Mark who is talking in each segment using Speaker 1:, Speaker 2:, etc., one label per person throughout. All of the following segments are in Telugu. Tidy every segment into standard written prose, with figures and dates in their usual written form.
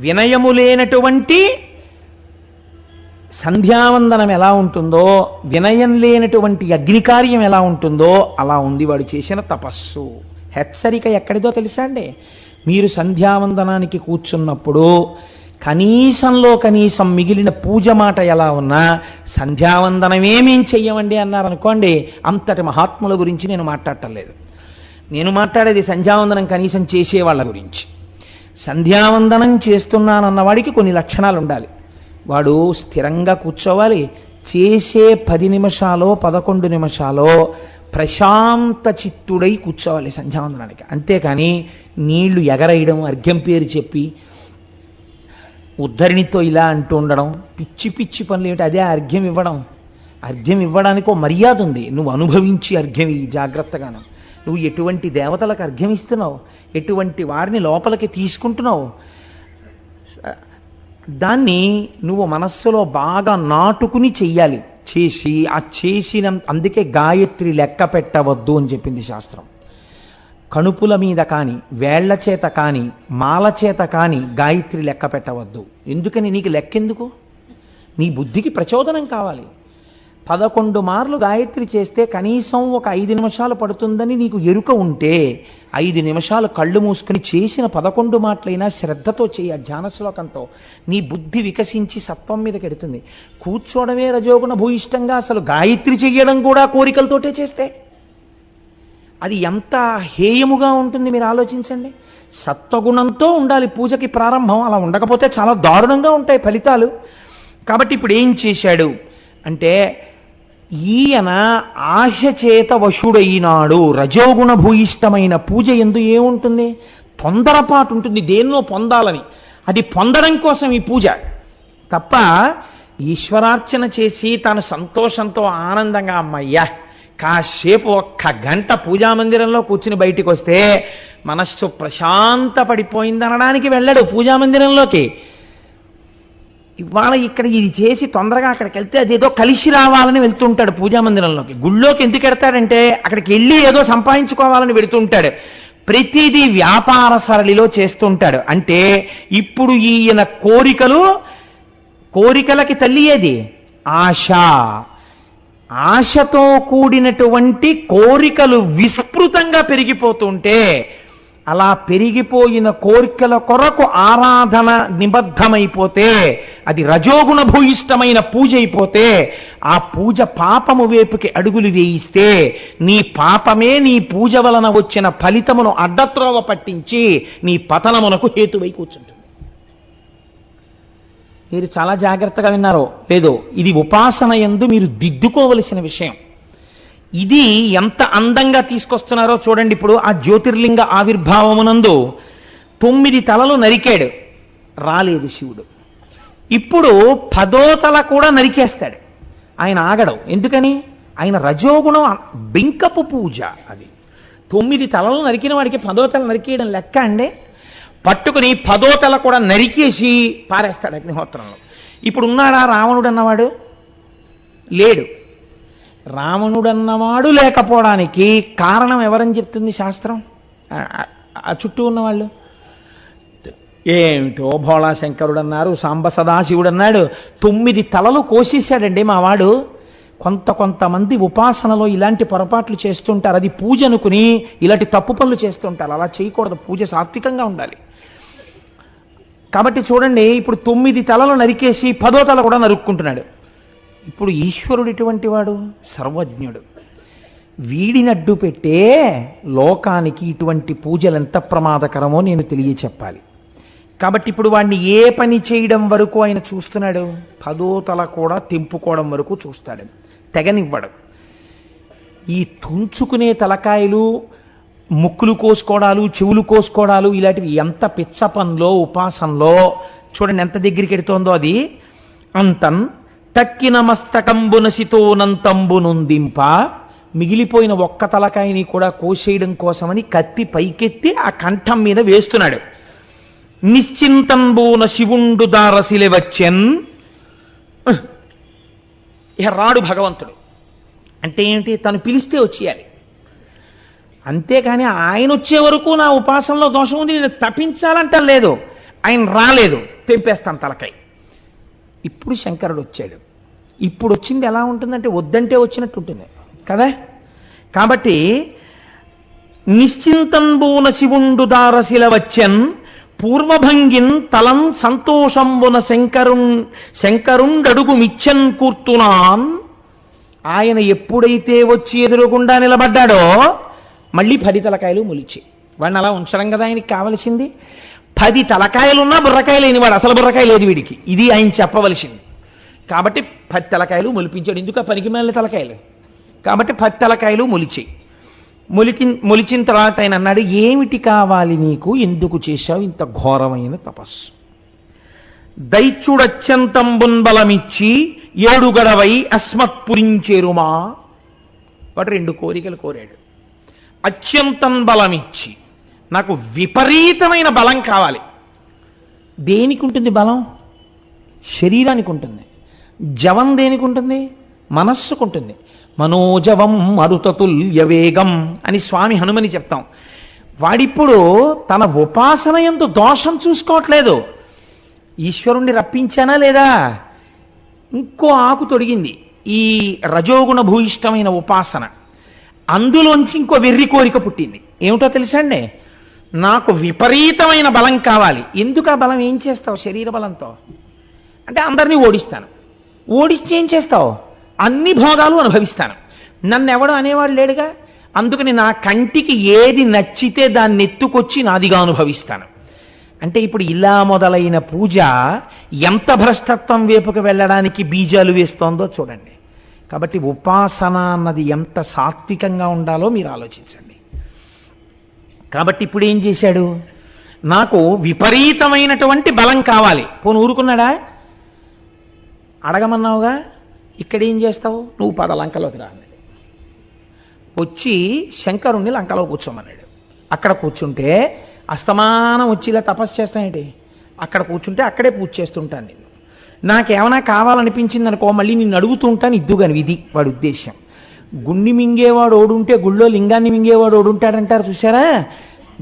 Speaker 1: వినయము లేనటువంటి సంధ్యావందనం ఎలా ఉంటుందో, వినయం లేనటువంటి అగ్నికార్యం ఎలా ఉంటుందో అలా ఉంది వాడు చేసిన తపస్సు. హెచ్చరిక ఎక్కడిదో తెలుసా అండి? మీరు సంధ్యావందనానికి కూర్చున్నప్పుడు కనీసంలో కనీసం మిగిలిన పూజ మాట ఎలా ఉన్నా సంధ్యావందనమేమేం చెయ్యమండి అన్నారనుకోండి, అంతటి మహాత్ముల గురించి నేను మాట్లాడటం లేదు. నేను మాట్లాడేది సంధ్యావందనం కనీసం చేసేవాళ్ళ గురించి. సంధ్యావందనం చేస్తున్నానన్నవాడికి కొన్ని లక్షణాలు ఉండాలి. వాడు స్థిరంగా కూర్చోవాలి. చేసే 10 నిమిషాలో 11 నిమిషాలో ప్రశాంత చిత్తుడై కూర్చోవాలి సంధ్యావందనానికి. అంతేకాని నీళ్లు ఎగరేయడం, అర్ఘ్యం పేరు చెప్పి ఉద్ధరిణితో ఇలా అంటూ ఉండడం, పిచ్చి పిచ్చి పనులు ఏమిటి? అదే అర్ఘ్యం ఇవ్వడం. అర్ఘ్యం ఇవ్వడానికి ఒక మర్యాద ఉంది. నువ్వు అనుభవించి అర్ఘ్యం ఇయ్యి జాగ్రత్తగాను. నువ్వు ఎటువంటి దేవతలకు అర్ఘ్యం ఇస్తున్నావు, ఎటువంటి వారిని లోపలికి తీసుకుంటున్నావు, దాన్ని నువ్వు మనస్సులో బాగా నాటుకుని చెయ్యాలి. చేసి ఆ చేసిన, అందుకే గాయత్రి లెక్క పెట్టవద్దు అని చెప్పింది శాస్త్రం. కణుపుల మీద కానీ, వేళ్ల చేత కానీ, మాల చేత కానీ గాయత్రి లెక్క పెట్టవద్దు. ఎందుకని? నీకు లెక్కెందుకు? నీ బుద్ధికి ప్రచోదనం కావాలి. 11 మార్లు గాయత్రి చేస్తే కనీసం ఒక 5 నిమిషాలు పడుతుందని నీకు ఎరుక ఉంటే 5 నిమిషాలు కళ్ళు మూసుకుని చేసిన 11 మాటలైనా శ్రద్ధతో చేయ, ధ్యాన శ్లోకంతో. నీ బుద్ధి వికసించి సత్వం మీదకి ఎడుతుంది. కూర్చోవడమే రజోగుణ భూయిష్టంగా అసలు గాయత్రి చెయ్యడం కూడా కోరికలతోటే చేస్తే అది ఎంత హేయముగా ఉంటుంది మీరు ఆలోచించండి. సత్వగుణంతో ఉండాలి పూజకి ప్రారంభం. అలా ఉండకపోతే చాలా దారుణంగా ఉంటాయి ఫలితాలు. కాబట్టి ఇప్పుడు ఏం చేశాడు అంటే, ఈయన ఆశ చేత వశుడైనాడు. రజోగుణ భూయిష్టమైన పూజ ఎందు ఏముంటుంది? తొందరపాటు ఉంటుంది, దేన్నో పొందాలని. అది పొందడం కోసం ఈ పూజ తప్ప ఈశ్వరార్చన చేసి తాను సంతోషంతో ఆనందంగా అమ్మయ్యా కాసేపు 1 గంట పూజామందిరంలో కూర్చుని బయటికి వస్తే మనస్సు ప్రశాంత పడిపోయిందనడానికి వెళ్ళాడు పూజామందిరంలోకి. ఇవాళ ఇక్కడ ఇది చేసి తొందరగా అక్కడికి వెళ్తే అదేదో కలిసి రావాలని వెళ్తుంటాడు పూజామందిరంలోకి. గుళ్ళోకి ఎందుకు వెడతాడంటే అక్కడికి వెళ్ళి ఏదో సంపాదించుకోవాలని వెడుతుంటాడు. ప్రతిదీ వ్యాపార సరళిలో చేస్తుంటాడు. అంటే ఇప్పుడు ఈయన కోరికలకి తల్లి ఏది? ఆశ. ఆశతో కూడినటువంటి కోరికలు విస్తృతంగా పెరిగిపోతుంటే, అలా పెరిగిపోయిన కోరికల కొరకు ఆరాధన నిబద్ధమైపోతే, అది రజోగుణ భూయిష్టమైన పూజ అయిపోతే, ఆ పూజ పాపము వైపుకి అడుగులు వేయిస్తే నీ పాపమే నీ పూజ వలన వచ్చిన ఫలితమును అడ్డత్రోవ పట్టించి నీ పతనమునకు హేతువై కూర్చుంటుంది. మీరు చాలా జాగ్రత్తగా విన్నారో లేదో, ఇది ఉపాసన యందు మీరు దిద్దుకోవలసిన విషయం. ఇది ఎంత అందంగా తీసుకొస్తున్నారో చూడండి. ఇప్పుడు ఆ జ్యోతిర్లింగ ఆవిర్భావమునందు 9 తలలు నరికాడు, రాలేదు శివుడు. ఇప్పుడు 10వ తల కూడా నరికేస్తాడు. ఆయన ఆగడు. ఎందుకని? ఆయన రజోగుణం. బెంకపు పూజ అది. 9 తలలు నరికిన వాడికి 10వ తల నరికేయడం లెక్క అండి? పట్టుకుని 10వ తల కూడా నరికేసి పారేస్తాడు అగ్నిహోత్రంలో. ఇప్పుడు ఉన్నాడా రావణుడు అన్నవాడు? లేడు. రావణుడన్నవాడు లేకపోవడానికి కారణం ఎవరని చెప్తుంది శాస్త్రం? ఆ చుట్టూ ఉన్నవాళ్ళు. ఏమిటో భోళాశంకరుడు అన్నారు, సాంబ సదాశివుడు అన్నాడు. 9 తలలు కోసేశాడండి మావాడు. కొంతమంది ఉపాసనలో ఇలాంటి పొరపాట్లు చేస్తుంటారు. అది పూజ అనుకుని ఇలాంటి తప్పు పనులు చేస్తుంటారు. అలా చేయకూడదు. పూజ సాత్వికంగా ఉండాలి. కాబట్టి చూడండి, ఇప్పుడు 9 తలలు నరికేసి 10వ తల కూడా నరుక్కుంటున్నాడు. ఇప్పుడు ఈశ్వరుడు ఎటువంటి వాడు? సర్వజ్ఞుడు. వీడినడ్డు పెట్టే లోకానికి ఇటువంటి పూజలు ఎంత ప్రమాదకరమో నేను తెలియచెప్పాలి. కాబట్టి ఇప్పుడు వాడిని ఏ పని చేయడం వరకు ఆయన చూస్తున్నాడు? 10వ తల కూడా తెంపుకోవడం వరకు చూస్తాడు, తెగనివ్వడు. ఈ తుంచుకునే తలకాయలు, ముక్కులు కోసుకోవడాలు, చెవులు కోసుకోవడాలు, ఇలాంటివి ఎంత పిచ్చ పనిలో ఉపాసనలో చూడండి ఎంత దగ్గరికి ఎడుతోందో అది. అంతన్ తక్కిన మస్తకంబునసితోనంతంబునుందింప, మిగిలిపోయిన 1 తలకాయని కూడా కోసేయడం కోసమని కత్తి పైకెత్తి ఆ కంఠం మీద వేస్తున్నాడు. నిశ్చింతంబూన శివుండు దారసిలె వచ్చెన్. ఇక రాడు భగవంతుడు. అంటే ఏంటి? తను పిలిస్తే వచ్చేయాలి. అంతేకాని ఆయన వచ్చే వరకు నా ఉపాసనలో దోషం ఉంది, నేను తప్పించాలంట లేదు. ఆయన రాలేదు, తెంపేస్తాను తలకాయ. ఇప్పుడు శంకరుడు వచ్చాడు. ఇప్పుడు వచ్చింది ఎలా ఉంటుందంటే వద్దంటే వచ్చినట్టు ఉంటుంది కదా. కాబట్టి నిశ్చింతంబూన శివుండు దారశిల వచ్చెన్ పూర్వభంగిన్ తలం సంతోషంబున శంకరుండడుగు మిచ్చన్ కూర్తున్నాన్. ఆయన ఎప్పుడైతే వచ్చి ఎదురుగుండా నిలబడ్డాడో మళ్ళీ 10 తలకాయలు మొలిచి. వాడిని అలా ఉంచడం కదా ఆయనకి కావలసింది. 10 తలకాయలున్నా బుర్రకాయ లేనివాడు, అసలు బుర్రకాయ లేదు వీడికి, ఇది ఆయన చెప్పవలసింది. కాబట్టి 10 తలకాయలు మొలిపించాడు. ఎందుకు ఆ పనికి మాలిన తలకాయలు? కాబట్టి 10 తలకాయలు మొలిచాయి. మొలిచిన తర్వాత ఆయన అన్నాడు, ఏమిటి కావాలి నీకు, ఎందుకు చేశావు ఇంత ఘోరమైన తపస్సు? దైత్యుడత్యంతంబున్ బలమిచ్చి 7 గడవై అస్మత్పురించేరుమా. వాడు 2 కోరికలు కోరాడు. అత్యంతం బలమిచ్చి, నాకు విపరీతమైన బలం కావాలి. దేనికి ఉంటుంది బలం? శరీరానికి ఉంటుంది. జవం దేనికి ఉంటుంది? మనస్సుకుంటుంది. మనోజవం మరుతతుల్య వేగం అని స్వామి హనుమని చెప్తాం. వాడిప్పుడు తన ఉపాసన యందు దోషం చూసుకోవట్లేదు. ఈశ్వరుణ్ణి రప్పించానా లేదా? ఇంకో ఆకు తొడిగింది ఈ రజోగుణ భూయిష్టమైన ఉపాసన. అందులోంచి ఇంకో వెర్రి కోరిక పుట్టింది. ఏమిటో తెలుసా అండి? నాకు విపరీతమైన బలం కావాలి. ఎందుకు ఆ బలం? ఏం చేస్తావు శరీర బలంతో? అంటే అందరినీ ఓడిస్తాను. ఓడిచ్చి ఏం చేస్తావు? అన్ని భోగాలు అనుభవిస్తాను. నన్ను ఎవడు అనేవాడు లేడుగా. అందుకని నా కంటికి ఏది నచ్చితే దాన్ని ఎత్తుకొచ్చి నాదిగా అనుభవిస్తాను. అంటే ఇప్పుడు ఇలా మొదలైన పూజ ఎంత భ్రష్టత్వం వైపుకు వెళ్ళడానికి బీజాలు వేస్తోందో చూడండి. కాబట్టి ఉపాసన అన్నది ఎంత సాత్వికంగా ఉండాలో మీరు ఆలోచించండి. కాబట్టి ఇప్పుడు ఏం చేశాడు? నాకు విపరీతమైనటువంటి బలం కావాలి. పోను ఊరుకున్నాడా? అడగమన్నావుగా, ఇక్కడేం చేస్తావు? నువ్వు 10 లంకలోకి రా అన్నాడు. వచ్చి శంకరుణ్ణి లంకలో కూర్చోమన్నాడు. అక్కడ కూర్చుంటే అస్తమానం వచ్చి ఇలా తపస్సు చేస్తానేంటి? అక్కడ కూర్చుంటే అక్కడే పూజ చేస్తుంటాను నేను. నాకేమైనా కావాలనిపించింది అనుకో, మళ్ళీ నిన్ను అడుగుతుంటాను, ఇద్దుగాని. ఇది వాడి ఉద్దేశం. గుండి మింగేవాడు ఓడుంటే గుళ్ళో లింగాన్ని మింగేవాడు ఓడుంటాడంటారు చూసారా?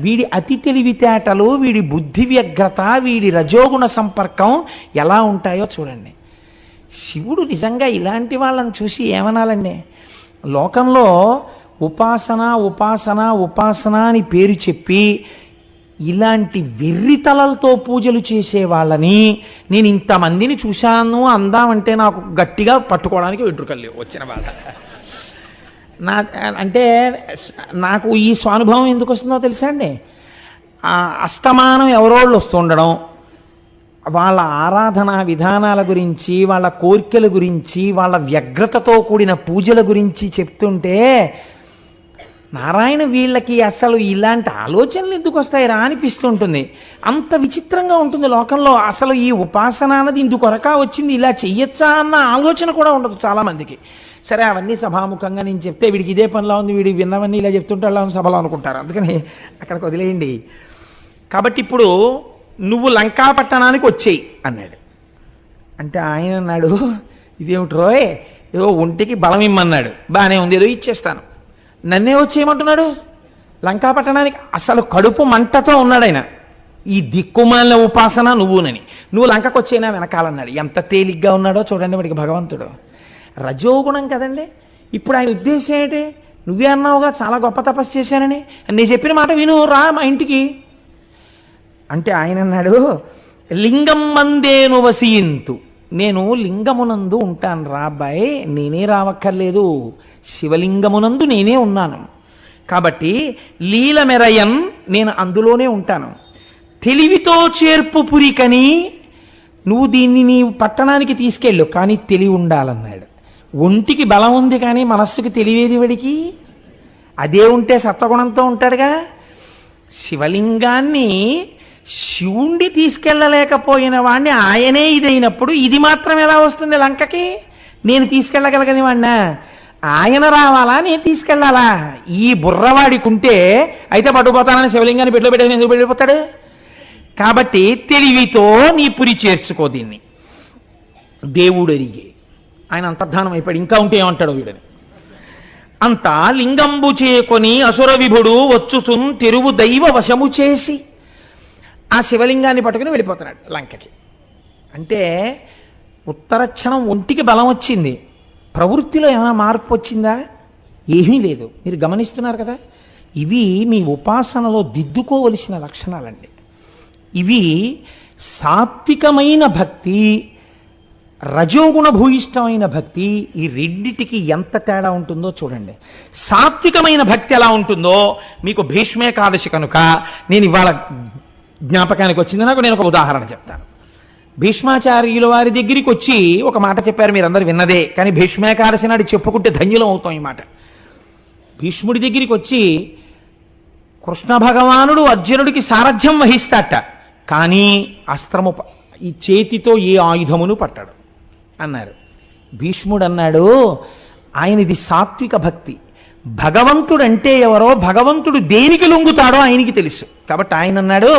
Speaker 1: వీడి అతి తెలివితేటలు, వీడి బుద్ధి వ్యగ్రత, వీడి రజోగుణ సంపర్కం ఎలా ఉంటాయో చూడండి. శివుడు నిజంగా ఇలాంటి వాళ్ళని చూసి ఏమనాలండి? లోకంలో ఉపాసన ఉపాసన ఉపాసన అని పేరు చెప్పి ఇలాంటి వెర్రితలలతో పూజలు చేసే వాళ్ళని నేను ఇంతమందిని చూశాను అందామంటే నాకు గట్టిగా పట్టుకోవడానికి వెంట్రుకలు లేవు. వచ్చిన బాధ అంటే నాకు ఈ స్వానుభవం ఎందుకు వస్తుందో తెలుసా అండి? అస్తమానం ఎవరోళ్ళు వస్తుండడం, వాళ్ళ ఆరాధన విధానాల గురించి, వాళ్ళ కోరికల గురించి, వాళ్ళ వ్యగ్రతతో కూడిన పూజల గురించి చెప్తుంటే నారాయణ వీళ్ళకి అసలు ఇలాంటి ఆలోచనలు ఎందుకు వస్తాయిరా అనిపిస్తుంటుంది. అంత విచిత్రంగా ఉంటుంది లోకంలో. అసలు ఈ ఉపాసన అన్నది ఇందుకొరకా వచ్చింది, ఇలా చెయ్యొచ్చా అన్న ఆలోచన కూడా ఉండదు చాలామందికి. సరే, అవన్నీ సభాముఖంగా నేను చెప్తే వీడికి ఇదే పనిలా ఉంది, వీడి విన్నవన్నీ ఇలా చెప్తుంటే అలా సభలో అనుకుంటారు. అందుకని అక్కడికి వదిలేయండి. కాబట్టి ఇప్పుడు నువ్వు లంకాపట్టణానికి వచ్చేయి అన్నాడు. అంటే ఆయన అన్నాడు, ఇదేమిట్రోయ్, ఏదో ఒంటికి బలం ఇమ్మన్నాడు, బాగానే ఉంది, ఏదో ఇచ్చేస్తాను. నన్నే వచ్చేయమంటున్నాడు లంకాపట్టణానికి. అసలు కడుపు మంటతో ఉన్నాడు ఆయన. ఈ దిక్కుమాలిన ఉపాసన నువ్వునని. నువ్వు లంకకు వచ్చేనా వెనకాలన్నాడు. ఎంత తేలిగ్గా ఉన్నాడో చూడండి వాడికి భగవంతుడు. రజోగుణం కదండి. ఇప్పుడు ఆయన ఉద్దేశం ఏంటి? నువ్వే అన్నావుగా చాలా గొప్ప తపస్సు చేశానని, నేను చెప్పిన మాట విను, రా మా ఇంటికి అంటే ఆయన అన్నాడు, లింగం మందేను వసియింతు, నేను లింగమునందు ఉంటాను రా అబ్బాయి, నేనే రావక్కర్లేదు, శివలింగమునందు నేనే ఉన్నాను. కాబట్టి లీల మెరయన్, నేను అందులోనే ఉంటాను. తెలివితో చేర్పు పురికని, నువ్వు దీన్ని నీ పట్టణానికి తీసుకెళ్ళు, కానీ తెలివి ఉండాలన్నాడు. ఒంటికి బలం ఉంది కానీ మనస్సుకి తెలివేది వాడికి. అదే ఉంటే సత్వగుణంతో ఉంటాడుగా. శివలింగాన్ని శివుణ్ణి తీసుకెళ్ళలేకపోయిన వాడిని ఆయనే ఇదైనప్పుడు ఇది మాత్రం ఎలా వస్తుంది లంకకి? నేను తీసుకెళ్ళగలగని వాడినా? ఆయన రావాలా, నేను తీసుకెళ్ళాలా? ఈ బుర్రవాడికి ఉంటే అయితే పట్టుకుపోతానని శివలింగాన్ని పెట్టులో పెట్టేది ఎందుకు పెట్టిపోతాడు? కాబట్టి తెలివితో నీ పురి చేర్చుకో దీన్ని. దేవుడు అడిగే ఆయన అంతర్ధానం అయిపోయాడు. ఇంకా ఉంటే ఏమంటాడు వీడని. అంతా లింగంబు చేకొని అసుర విభుడు వచ్చుచున్ తెరువు దైవ వశము చేసి, ఆ శివలింగాన్ని పట్టుకుని వెళ్ళిపోతున్నాడు లంకకి. అంటే ఉత్తరక్షణం ఒంటికి బలం వచ్చింది, ప్రవృత్తిలో ఏమైనా మార్పు వచ్చిందా? ఏమీ లేదు. మీరు గమనిస్తున్నారు కదా, ఇవి మీ ఉపాసనలో దిద్దుకోవలసిన లక్షణాలండి. ఇవి సాత్వికమైన భక్తి, రజోగుణ భూయిష్టమైన భక్తి, ఈ రెండిటికి ఎంత తేడా ఉంటుందో చూడండి. సాత్వికమైన భక్తి ఎలా ఉంటుందో మీకు భీష్మేకాదశి కనుక నేను ఇవాళ జ్ఞాపకానికి వచ్చింది. నాకు నేను ఒక ఉదాహరణ చెప్తాను. భీష్మాచార్యుల వారి దగ్గరికి వచ్చి ఒక మాట చెప్పారు, మీరందరూ విన్నదే, కానీ భీష్మేకాదశి నాడు చెప్పుకుంటే ధన్యులం అవుతాం ఈ మాట. భీష్ముడి దగ్గరికి వచ్చి కృష్ణ భగవానుడు అర్జునుడికి సారథ్యం వహిస్తాట, కానీ అస్త్రము ఈ చేతితో ఏ ఆయుధమును పట్టాడు అన్నారు. భీష్ముడు అన్నాడు, ఆయన ఇది సాత్విక భక్తి. భగవంతుడు అంటే ఎవరో, భగవంతుడు దేనికి లొంగుతాడో ఆయనకి తెలుసు. కాబట్టి ఆయన అన్నాడు,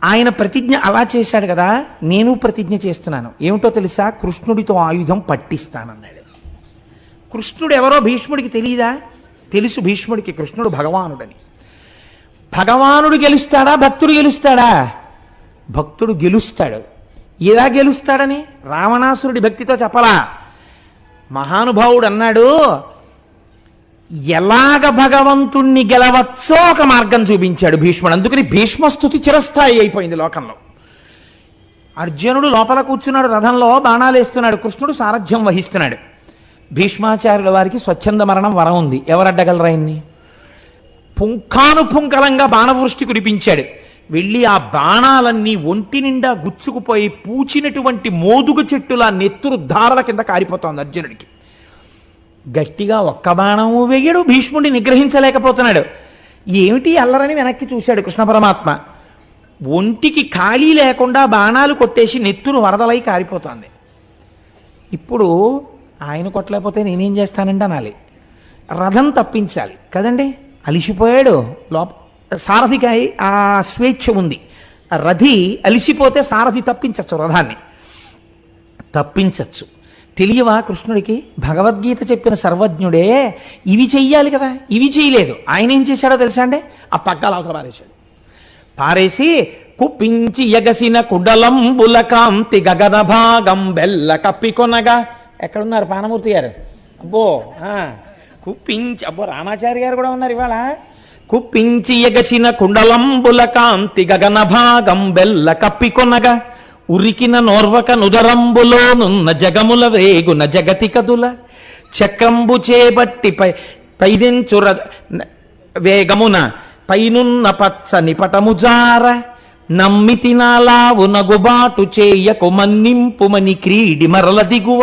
Speaker 1: ఆయన ప్రతిజ్ఞ అలా చేశాడు కదా, నేను ప్రతిజ్ఞ చేస్తున్నాను. ఏమిటో తెలుసా? కృష్ణుడితో ఆయుధం పట్టిస్తానన్నాడు. కృష్ణుడు ఎవరో భీష్ముడికి తెలియదా? తెలుసు భీష్ముడికి కృష్ణుడు భగవానుడని. భగవానుడు గెలుస్తాడా, భక్తుడు గెలుస్తాడా? భక్తుడు గెలుస్తాడు. ఎలా గెలుస్తాడని రావణాసురుడి భక్తితో చెప్పలా. మహానుభావుడు అన్నాడు, ఎలాగ భగవంతుణ్ణి గెలవచ్చో ఒక మార్గం చూపించాడు భీష్ముడు. అందుకని భీష్మస్తుతి చిరస్థాయి అయిపోయింది లోకంలో. అర్జునుడు లోపల కూర్చున్నాడు, రథంలో బాణాలు వేస్తున్నాడు, కృష్ణుడు సారథ్యం వహిస్తున్నాడు. భీష్మాచార్యుల వారికి స్వచ్ఛంద మరణం వరం ఉంది. ఎవరడ్డగలరు ఆయన్ని? పుంఖానుపుంఖలంగా బాణవృష్టి కురిపించాడు. వెళ్ళి ఆ బాణాలన్నీ ఒంటి నిండా గుచ్చుకుపోయి పూచినటువంటి మోదుగ చెట్టులా నెత్తురు ధారల కింద కారిపోతోంది అర్జునుడికి. గట్టిగా ఒక్క బాణము వేయడు, భీష్ముడిని నిగ్రహించలేకపోతున్నాడు. ఏమిటి అల్లరని వెనక్కి చూశాడు కృష్ణ పరమాత్మ. ఒంటికి ఖాళీ లేకుండా బాణాలు కొట్టేసి నెత్తురు వరదలై కారిపోతోంది. ఇప్పుడు ఆయన కొట్టలేకపోతే నేనేం చేస్తానంటే అనాలి. రథం తప్పించాలి కదండి, అలిసిపోయాడు. సారథికి ఆ స్వేచ్ఛ ఉంది. రథి అలిసిపోతే సారథి తప్పించచ్చు, రథాన్ని తప్పించచ్చు. తెలియవా కృష్ణుడికి? భగవద్గీత చెప్పిన సర్వజ్ఞుడే ఇవి చెయ్యాలి కదా, ఇవి చేయలేదు. ఆయన ఏం చేశాడో తెలుసా అండి? ఆ పగ్గాలు అవతల పారేశాడు. పారేసి కుప్పించి ఎగసిన కుడలంబుల కాంతి గగన భాగం బెల్ల కప్పికొనగా. ఎక్కడున్నారు పానమూర్తి గారు? అబ్బో కుప్పించి, అబ్బో రామాచారి గారు కూడా ఉన్నారు ఇవాళ. కుప్పించి ఎగసిన కుండలంబుల కాంతి గగన భాగం బెల్ల కప్పికొనగా ఉరికిన నోర్వక నుదరంబులోనున్న జగముల వేగున జగతి కదుల చక్రంబు చేబట్టి పైదెంచుర వేగమున పైనున్న పచ్చని పటముజార నమ్మితి నాలావు నగుబాటు చేయకు మన్నింపుమని క్రీడి మరల దిగువ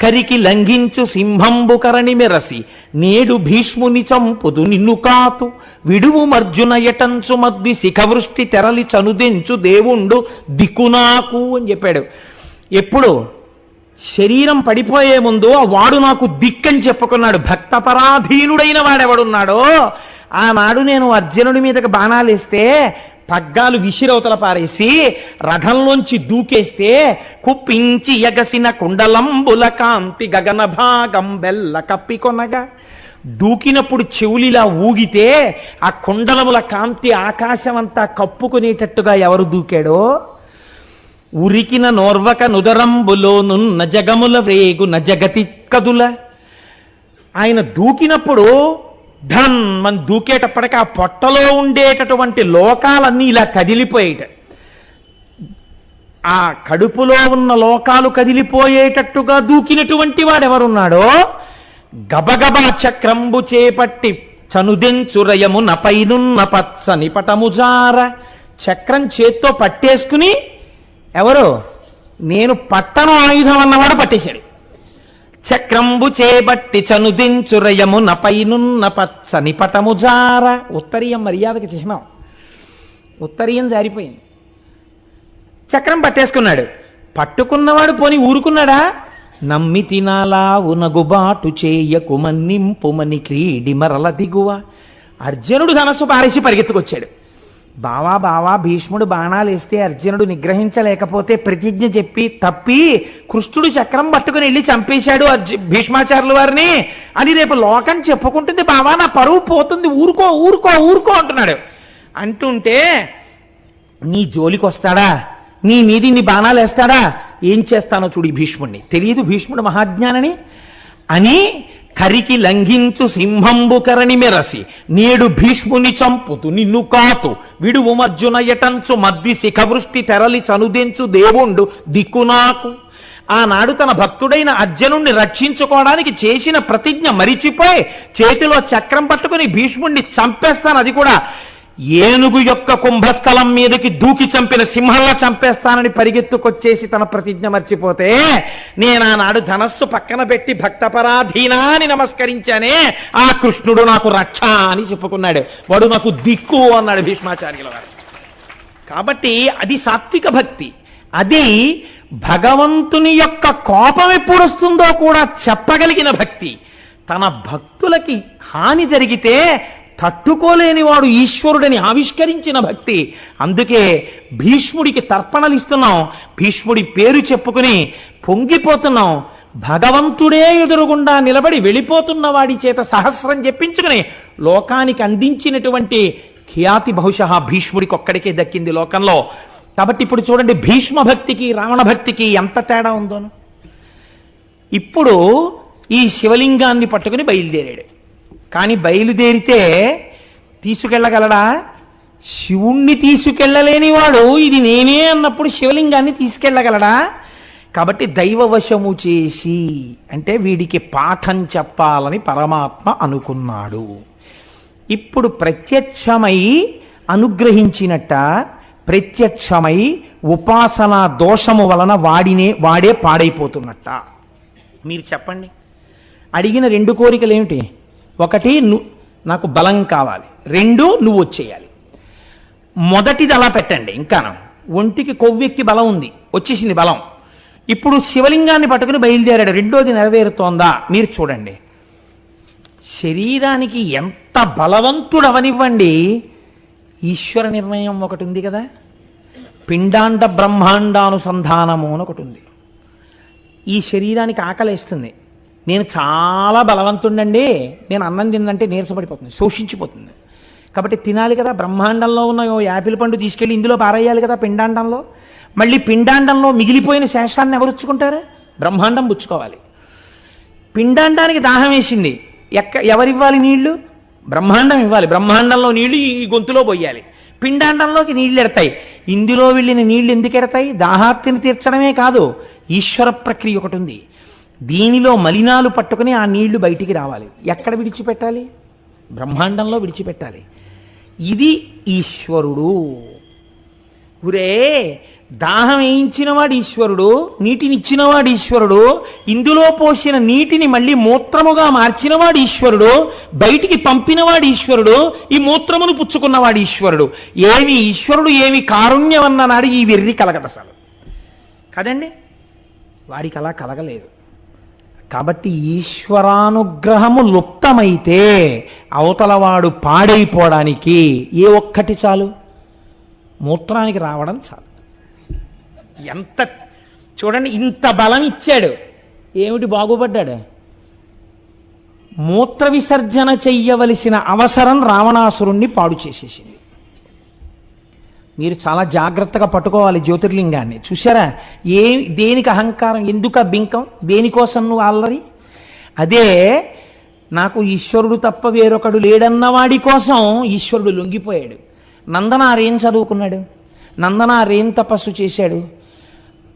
Speaker 1: కరికి లంఘించు సింహంబు కరణి మెరసి నేడు భీష్ముని చంపుదు నిన్ను కాతు విడువు మర్జున ఎటంచు మద్ది శిఖవృష్టి తెరలి చనుదెంచు దేవుండు దిక్కునాకు అని చెప్పాడు. ఎప్పుడు శరీరం పడిపోయే ముందు ఆ వాడు నాకు దిక్కని చెప్పుకున్నాడు. భక్తపరాధీనుడైన వాడెవడున్నాడో ఆనాడు నేను అర్జునుడి మీదకి బాణాలేస్తే పగ్గాలు విసిరవతల పారేసి రథంలోంచి దూకేస్తే కుప్పించి ఎగసిన కుండలంబుల కాంతి గగన భాగం బెల్ల కప్పికొనగా దూకినప్పుడు చెవులిలా ఊగితే ఆ కుండలముల కాంతి ఆకాశమంతా కప్పుకునేటట్టుగా ఎవరు దూకాడో ఉరికిన నోర్వక నుదరంబులోనున్న జగముల వేగున జగతి కదుల. ఆయన దూకినప్పుడు ధన్ మన దూకేటప్పటికి ఆ పొట్టలో ఉండేటటువంటి లోకాలన్నీ ఇలా కదిలిపోయేట, ఆ కడుపులో ఉన్న లోకాలు కదిలిపోయేటట్టుగా దూకినటువంటి వాడెవరున్నాడో గబగబా చక్రంబు చేపట్టి చనుదెంచురయమున పైనున్న పచ్చని పటముజార చక్రం చేత్తో పట్టేసుకుని ఎవరు? నేను పట్టణ ఆయుధం అన్నవాడు పట్టేశాడు. చక్రంబు చేబట్టి చనుదించురయమున పైనున్న పచ్చని పటముజార. ఉత్తరీయం మర్యాదకి చిహ్నం. ఉత్తరీయం జారిపోయింది. చక్రం పట్టేసుకున్నాడు. పట్టుకున్నవాడు పోని ఊరుకున్నాడా? నమ్మి తినాలా ఉనగుబాటు చేయకు మన్నింపుమని క్రీడి మరల దిగువ. అర్జునుడు ధనస్సు పారేసి పరిగెత్తుకొచ్చాడు. బావా భీష్ముడు బాణాలు వేస్తే అర్జునుడు నిగ్రహించలేకపోతే ప్రతిజ్ఞ చెప్పి తప్పి కృష్ణుడు చక్రం పట్టుకుని వెళ్ళి చంపేశాడు భీష్మాచార్యుల వారిని అని రేపు లోకం చెప్పుకుంటుంది. బావా నా పరువు పోతుంది, ఊరుకో ఊరుకో ఊరుకో అంటున్నాడు. అంటుంటే నీ జోలికొస్తాడా, నీ మీది నీ బాణాలు వేస్తాడా, ఏం చేస్తానో చూడు ఈ భీష్ముడిని. తెలియదు భీష్ముడు మహాజ్ఞానని అని కరికి లంఘించు సింహంబు కరణి మెరసి నేడు భీష్ముని చంపుతు నిన్ను కాతు విడువు మర్జున ఎటంచు మద్వి శిఖవృష్టి తెరలి చనుదెంచు దేవుండు దిక్కు నాకు. ఆనాడు తన భక్తుడైన అర్జునుణ్ణి రక్షించుకోవడానికి చేసిన ప్రతిజ్ఞ మరిచిపోయి చేతిలో చక్రం పట్టుకుని భీష్ముణ్ణి చంపేస్తాను, అది కూడా ఏనుగు యొక్క కుంభస్థలం మీదకి దూకి చంపిన సింహంలా చంపేస్తానని పరిగెత్తుకొచ్చేసి తన ప్రతిజ్ఞ మర్చిపోతే, నేను ఆనాడు ధనస్సు పక్కన పెట్టి భక్తపరాధీనా అని నమస్కరించానే, ఆ కృష్ణుడు నాకు రక్ష అని చెప్పుకున్నాడు, వాడు నాకు దిక్కు అన్నాడు భీష్మాచార్యుల వారు. కాబట్టి అది సాత్విక భక్తి. అది భగవంతుని యొక్క కోపం ఎప్పుడు వస్తుందో కూడా చెప్పగలిగిన భక్తి. తన భక్తులకి హాని జరిగితే తట్టుకోలేని వాడు ఈశ్వరుడిని ఆవిష్కరించిన భక్తి. అందుకే భీష్ముడికి తర్పణలు ఇస్తున్నాం, భీష్ముడి పేరు చెప్పుకుని పొంగిపోతున్నాం. భగవంతుడే ఎదురుగుండా నిలబడి వెళ్ళిపోతున్న వాడి చేత సహస్రం చెప్పించుకుని లోకానికి అందించినటువంటి ఖ్యాతి బహుశಃ భీష్ముడికి ఒక్కడికే దక్కింది లోకంలో. కాబట్టి ఇప్పుడు చూడండి భీష్మ భక్తికి రావణ భక్తికి ఎంత తేడా ఉందో. ఇప్పుడు ఈ శివలింగాన్ని పట్టుకుని బయలుదేరాడు. కానీ బయలుదేరితే తీసుకెళ్ళగలడా? శివుణ్ణి తీసుకెళ్ళలేని వాడు ఇది నేనే అన్నప్పుడు శివలింగాన్ని తీసుకెళ్ళగలడా? కాబట్టి దైవవశము చేసి అంటే వీడికి పాఠం చెప్పాలని పరమాత్మ అనుకున్నాడు. ఇప్పుడు ప్రత్యక్షమై అనుగ్రహించినట్ట, ప్రత్యక్షమై ఉపాసనా దోషము వలన వాడే పాడైపోతున్నట్ట. మీరు చెప్పండి. అడిగిన 2 కోరికలు ఏమిటి? ఒకటి నాకు బలం కావాలి, 2 నువ్వు వచ్చేయాలి. మొదటిది అలా పెట్టండి. ఇంకా ఒంటికి కొవ్వెక్కి బలం ఉంది, వచ్చేసింది బలం. ఇప్పుడు శివలింగాన్ని పట్టుకుని బయలుదేరాడు, రెండోది నెరవేరుతోందా? మీరు చూడండి. శరీరానికి ఎంత బలవంతుడవనివ్వండి, ఈశ్వర నిర్ణయం ఒకటి ఉంది కదా, పిండాండ బ్రహ్మాండానుసంధానము అని ఒకటి ఉంది. ఈ శరీరానికి ఆకలేస్తుంది, నేను చాలా బలవంతుండండి, నేను అన్నం తిన్నంటే నీరసపడిపోతుంది, శోషించిపోతుంది. కాబట్టి తినాలి కదా, బ్రహ్మాండంలో ఉన్న యాపిల్ పండు తీసుకెళ్ళి ఇందులో పారేయాలి కదా పిండాండంలో. మళ్ళీ పిండాండంలో మిగిలిపోయిన శేషాన్ని ఎవరు పుచ్చుకుంటారు? బ్రహ్మాండం పుచ్చుకోవాలి. పిండాండానికి దాహం వేసింది, ఎవరివ్వాలి నీళ్లు? బ్రహ్మాండం ఇవ్వాలి. బ్రహ్మాండంలో నీళ్లు ఈ గొంతులో పోయాలి, పిండాండంలోకి నీళ్లు ఎడతాయి. ఇందులో వెళ్ళిన నీళ్లు ఎందుకు ఎడతాయి? దాహార్తిని తీర్చడమే కాదు, ఈశ్వర ప్రక్రియ ఒకటి ఉంది. దీనిలో మలినాలు పట్టుకుని ఆ నీళ్లు బయటికి రావాలి. ఎక్కడ విడిచిపెట్టాలి? బ్రహ్మాండంలో విడిచిపెట్టాలి. ఇది ఈశ్వరుడు. ఉరే, దాహం వేయించినవాడు ఈశ్వరుడు, నీటినిచ్చినవాడు ఈశ్వరుడు, ఇందులో పోసిన నీటిని మళ్ళీ మూత్రముగా మార్చినవాడు ఈశ్వరుడు, బయటికి పంపినవాడు ఈశ్వరుడు, ఈ మూత్రమును పుచ్చుకున్నవాడు ఈశ్వరుడు. ఏమి ఈశ్వరుడు, ఏమి కారుణ్యం అన్ననాడు ఈ వెర్రి కలగదు అసలు కదండి. వాడికి అలా కలగలేదు. కాబట్టి ఈశ్వరానుగ్రహము లుప్తమైతే అవతలవాడు పాడైపోవడానికి ఏ ఒక్కటి చాలు? మూత్రానికి రావడం చాలు. ఎంత చూడండి, ఇంత బలం ఇచ్చాడు, ఏమిటి బాగుపడ్డాడు? మూత్ర విసర్జన చెయ్యవలసిన అవసరం రావణాసురుణ్ణి పాడు చేసేసింది. మీరు చాలా జాగ్రత్తగా పట్టుకోవాలి జ్యోతిర్లింగాన్ని. చూసారా, దేనికి అహంకారం, ఎందుక బింకం, దేనికోసం నువ్వు అల్లరి? అదే నాకు ఈశ్వరుడు తప్ప వేరొకడు లేడన్నవాడి కోసం ఈశ్వరుడు లొంగిపోయాడు. నందనార్ ఏం చదువుకున్నాడు? నందనార్ ఏం తపస్సు చేశాడు?